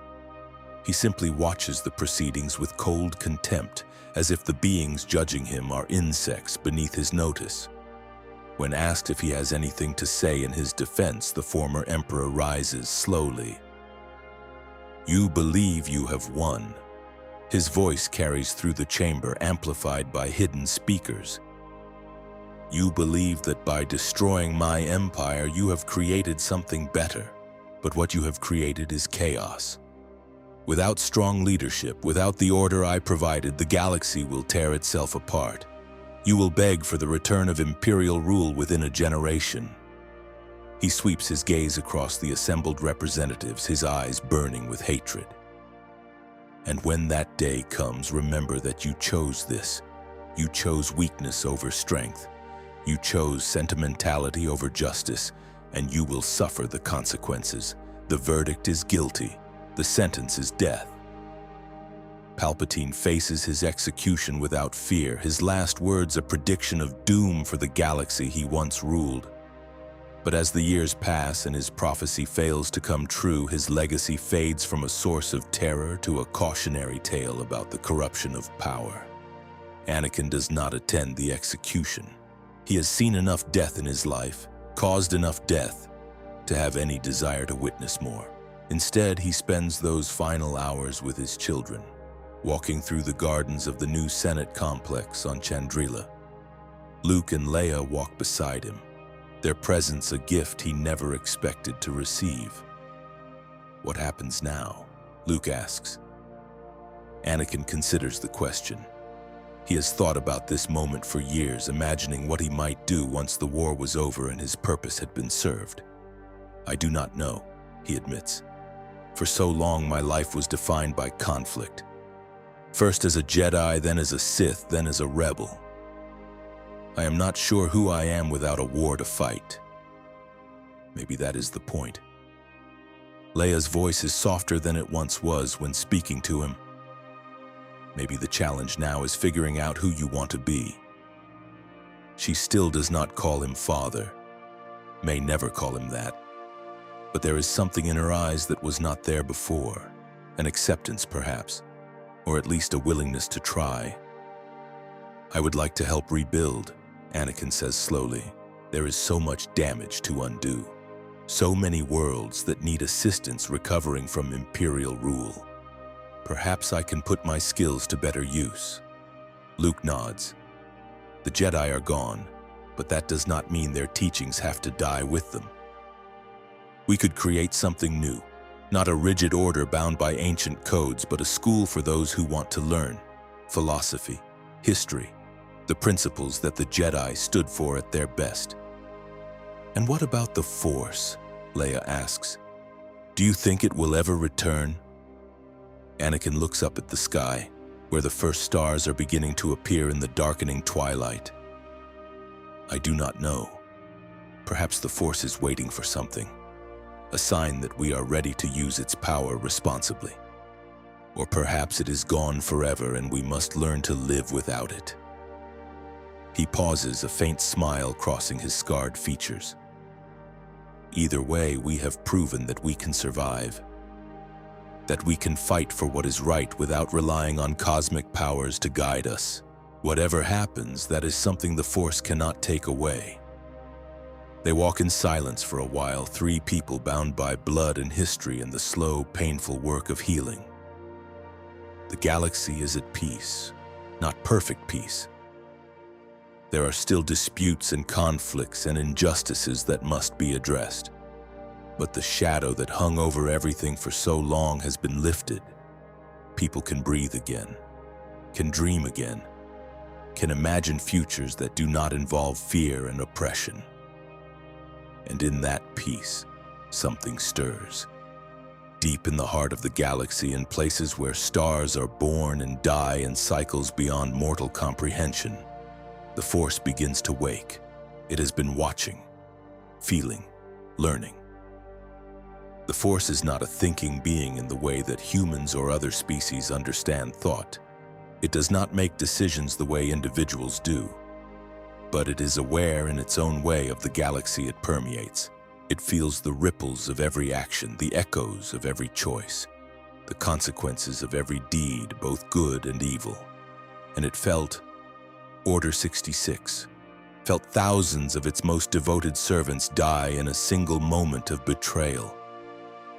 He simply watches the proceedings with cold contempt, as if the beings judging him are insects beneath his notice. When asked if he has anything to say in his defense, the former emperor rises slowly. "You believe you have won." His voice carries through the chamber, amplified by hidden speakers. "You believe that by destroying my empire, you have created something better, but what you have created is chaos. Without strong leadership, without the order I provided, the galaxy will tear itself apart. You will beg for the return of imperial rule within a generation." He sweeps his gaze across the assembled representatives, his eyes burning with hatred. "And when that day comes, remember that you chose this. You chose weakness over strength. You chose sentimentality over justice, and you will suffer the consequences. The verdict is guilty. The sentence is death." Palpatine faces his execution without fear, his last words a prediction of doom for the galaxy he once ruled. But as the years pass and his prophecy fails to come true, his legacy fades from a source of terror to a cautionary tale about the corruption of power. Anakin does not attend the execution. He has seen enough death in his life, caused enough death, to have any desire to witness more. Instead, he spends those final hours with his children, walking through the gardens of the new Senate complex on Chandrila. Luke and Leia walk beside him, their presence a gift he never expected to receive. "What happens now?" Luke asks. Anakin considers the question. He has thought about this moment for years, imagining what he might do once the war was over and his purpose had been served. "I do not know," he admits. "For so long my life was defined by conflict. First as a Jedi, then as a Sith, then as a rebel. I am not sure who I am without a war to fight." Maybe that is the point. Leia's voice is softer than it once was when speaking to him. Maybe the challenge now is figuring out who you want to be. She still does not call him father, may never call him that. But there is something in her eyes that was not there before, an acceptance perhaps, or at least a willingness to try. "I would like to help rebuild," Anakin says slowly. "There is so much damage to undo. So many worlds that need assistance recovering from Imperial rule. Perhaps I can put my skills to better use." Luke nods. The Jedi are gone, but that does not mean their teachings have to die with them. "We could create something new, not a rigid order bound by ancient codes, but a school for those who want to learn. Philosophy, history, the principles that the Jedi stood for at their best." "And what about the Force?" Leia asks. "Do you think it will ever return?" Anakin looks up at the sky, where the first stars are beginning to appear in the darkening twilight. "I do not know. Perhaps the Force is waiting for something. a sign that we are ready to use its power responsibly. Or perhaps it is gone forever and we must learn to live without it. He pauses, a faint smile crossing his scarred features. Either way, we have proven that we can survive, that we can fight for what is right without relying on cosmic powers to guide us. Whatever happens, that is something the Force cannot take away. They walk in silence for a while, three people bound by blood and history in the slow, painful work of healing. The galaxy is at peace, not perfect peace. There are still disputes and conflicts and injustices that must be addressed. But the shadow that hung over everything for so long has been lifted. People can breathe again, can dream again, can imagine futures that do not involve fear and oppression. And in that peace, something stirs. Deep in the heart of the galaxy, in places where stars are born and die in cycles beyond mortal comprehension, the Force begins to wake. It has been watching, feeling, learning. The Force is not a thinking being in the way that humans or other species understand thought. It does not make decisions the way individuals do. But it is aware in its own way of the galaxy it permeates. It feels the ripples of every action, the echoes of every choice, the consequences of every deed, both good and evil. And it felt Order 66, felt thousands of its most devoted servants die in a single moment of betrayal,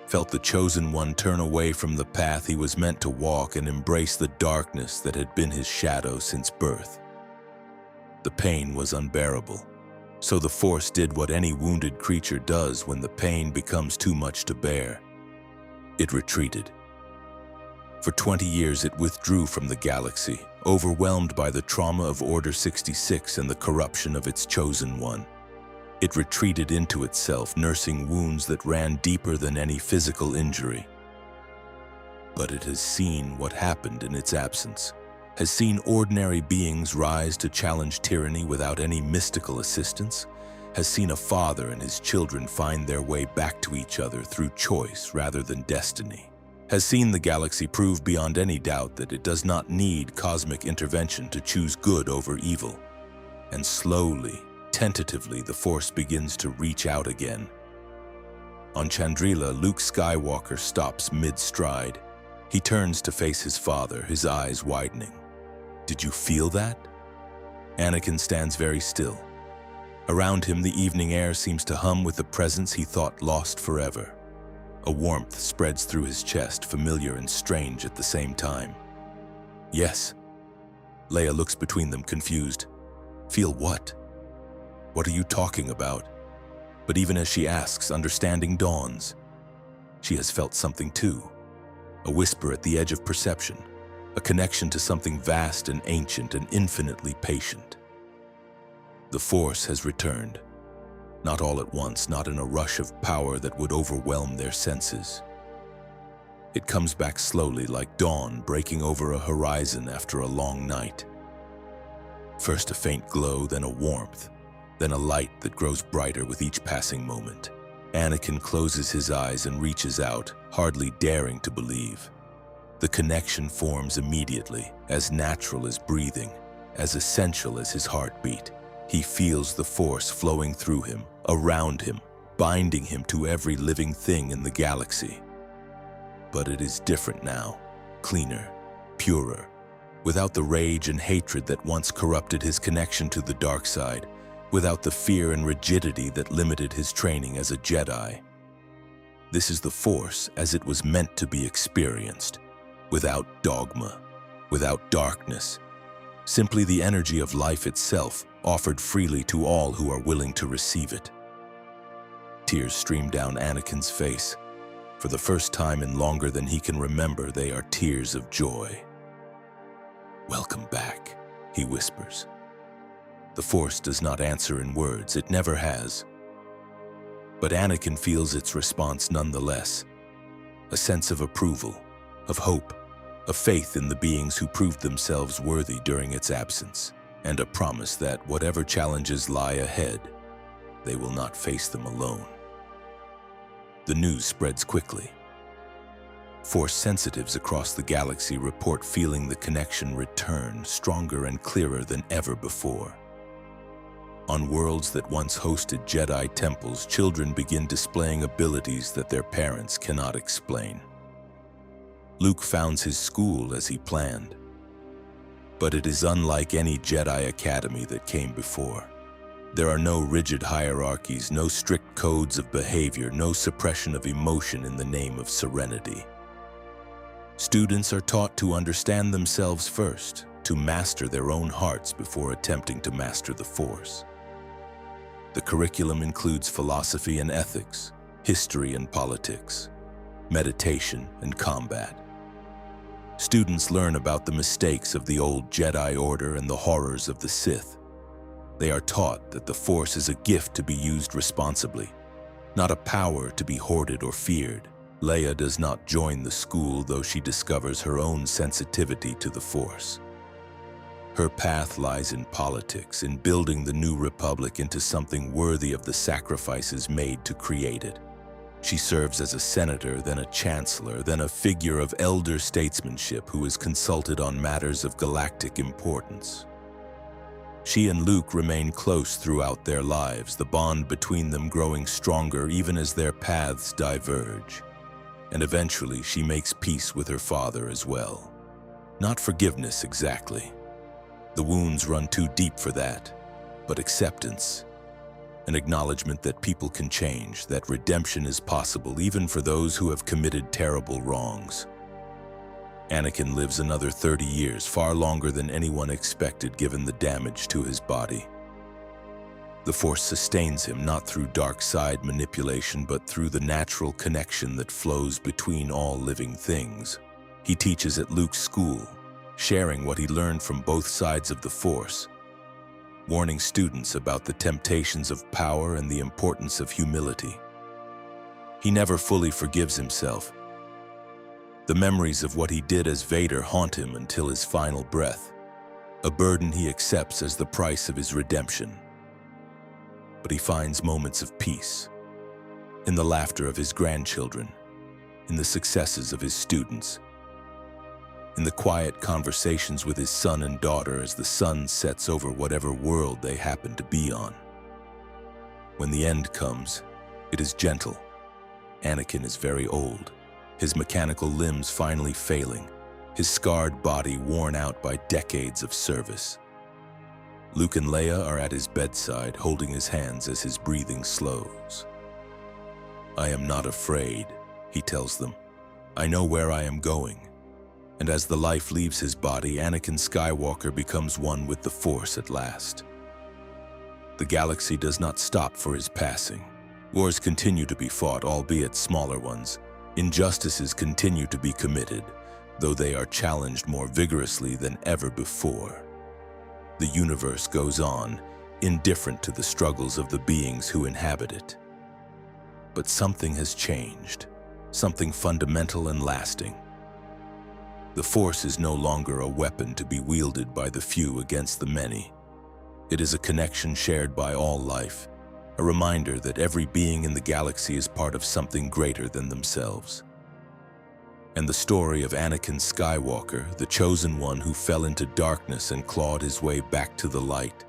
felt the Chosen One turn away from the path he was meant to walk and embrace the darkness that had been his shadow since birth. The pain was unbearable, so the Force did what any wounded creature does when the pain becomes too much to bear. It retreated. For 20 years it withdrew from the galaxy, overwhelmed by the trauma of Order 66 and the corruption of its Chosen One. It retreated into itself, nursing wounds that ran deeper than any physical injury. But it has seen what happened in its absence, has seen ordinary beings rise to challenge tyranny without any mystical assistance, has seen a father and his children find their way back to each other through choice rather than destiny, has seen the galaxy prove beyond any doubt that it does not need cosmic intervention to choose good over evil. And slowly, tentatively, the Force begins to reach out again. On Chandrila, Luke Skywalker stops mid-stride. He turns to face his father, his eyes widening. "Did you feel that?" Anakin stands very still. Around him, the evening air seems to hum with the presence he thought lost forever. A warmth spreads through his chest, familiar and strange at the same time. "Yes." Leia looks between them, confused. "Feel what? What are you talking about?" But even as she asks, understanding dawns. She has felt something too. A whisper at the edge of perception. A connection to something vast and ancient and infinitely patient. The Force has returned. Not all at once, not in a rush of power that would overwhelm their senses. It comes back slowly, like dawn breaking over a horizon after a long night. First a faint glow, then a warmth, then a light that grows brighter with each passing moment. Anakin closes his eyes and reaches out, hardly daring to believe. The connection forms immediately, as natural as breathing, as essential as his heartbeat. He feels the Force flowing through him, around him, binding him to every living thing in the galaxy. But it is different now, cleaner, purer, without the rage and hatred that once corrupted his connection to the dark side, without the fear and rigidity that limited his training as a Jedi. This is the Force as it was meant to be experienced, without dogma, without darkness, simply the energy of life itself, offered freely to all who are willing to receive it. Tears stream down Anakin's face. For the first time in longer than he can remember, they are tears of joy. "Welcome back," he whispers. The Force does not answer in words, it never has. But Anakin feels its response nonetheless. A sense of approval, of hope, of faith in the beings who proved themselves worthy during its absence, and a promise that whatever challenges lie ahead, they will not face them alone. the news spreads quickly. Force sensitives across the galaxy report feeling the connection return stronger and clearer than ever before. On worlds that once hosted Jedi temples, children begin displaying abilities that their parents cannot explain. Luke founds his school as he planned, but it is unlike any Jedi academy that came before. There are no rigid hierarchies, no strict codes of behavior, no suppression of emotion in the name of serenity. Students are taught to understand themselves first, to master their own hearts before attempting to master the Force. The curriculum includes philosophy and ethics, history and politics, meditation and combat. Students learn about the mistakes of the old Jedi Order and the horrors of the Sith. They are taught that the Force is a gift to be used responsibly, not a power to be hoarded or feared. Leia does not join the school, though she discovers her own sensitivity to the Force. Her path lies in politics, in building the New Republic into something worthy of the sacrifices made to create it. She serves as a senator, then a chancellor, then a figure of elder statesmanship who is consulted on matters of galactic importance. She and Luke remain close throughout their lives, the bond between them growing stronger even as their paths diverge. And eventually she makes peace with her father as well. Not forgiveness exactly. The wounds run too deep for that, but acceptance. An acknowledgement that people can change, that redemption is possible even for those who have committed terrible wrongs. Anakin lives another 30 years, far longer than anyone expected given the damage to his body. The Force sustains him not through dark side manipulation, but through the natural connection that flows between all living things. He teaches at Luke's school, sharing what he learned from both sides of the Force, warning students about the temptations of power and the importance of humility. He never fully forgives himself. The memories of what he did as Vader haunt him until his final breath, a burden he accepts as the price of his redemption. But he finds moments of peace, in the laughter of his grandchildren, in the successes of his students, in the quiet conversations with his son and daughter as the sun sets over whatever world they happen to be on. When the end comes, it is gentle. Anakin is very old, his mechanical limbs finally failing, his scarred body worn out by decades of service. Luke and Leia are at his bedside, holding his hands as his breathing slows. "I am not afraid," he tells them. "I know where I am going." And as the life leaves his body, Anakin Skywalker becomes one with the Force at last. The galaxy does not stop for his passing. Wars continue to be fought, albeit smaller ones. Injustices continue to be committed, though they are challenged more vigorously than ever before. The universe goes on, indifferent to the struggles of the beings who inhabit it. But something has changed, something fundamental and lasting. The Force is no longer a weapon to be wielded by the few against the many. It is a connection shared by all life, a reminder that every being in the galaxy is part of something greater than themselves. And the story of Anakin Skywalker, the chosen one who fell into darkness and clawed his way back to the light,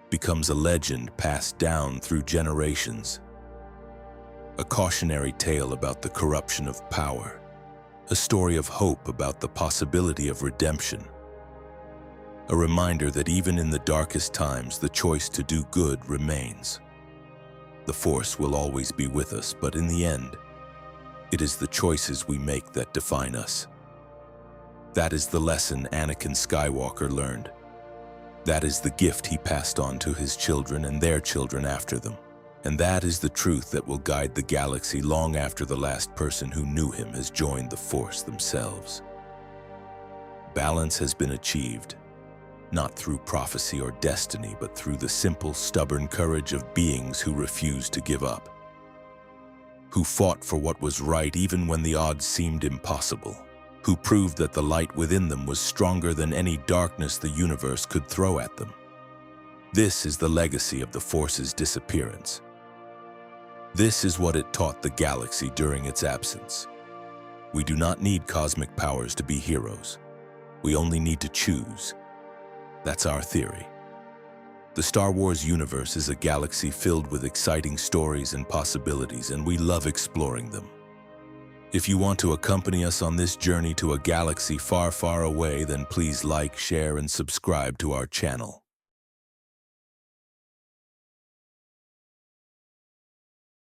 becomes a legend passed down through generations. A cautionary tale about the corruption of power, a story of hope about the possibility of redemption. A reminder that even in the darkest times, the choice to do good remains. The Force will always be with us, but in the end, it is the choices we make that define us. That is the lesson Anakin Skywalker learned. That is the gift he passed on to his children and their children after them. And that is the truth that will guide the galaxy long after the last person who knew him has joined the Force themselves. Balance has been achieved, not through prophecy or destiny, but through the simple, stubborn courage of beings who refuse to give up, who fought for what was right even when the odds seemed impossible, who proved that the light within them was stronger than any darkness the universe could throw at them. This is the legacy of the Force's disappearance. This is what it taught the galaxy during its absence. We do not need cosmic powers to be heroes. We only need to choose. That's our theory. The Star Wars universe is a galaxy filled with exciting stories and possibilities, and we love exploring them. If you want to accompany us on this journey to a galaxy far, far away, then please like, share, and subscribe to our channel.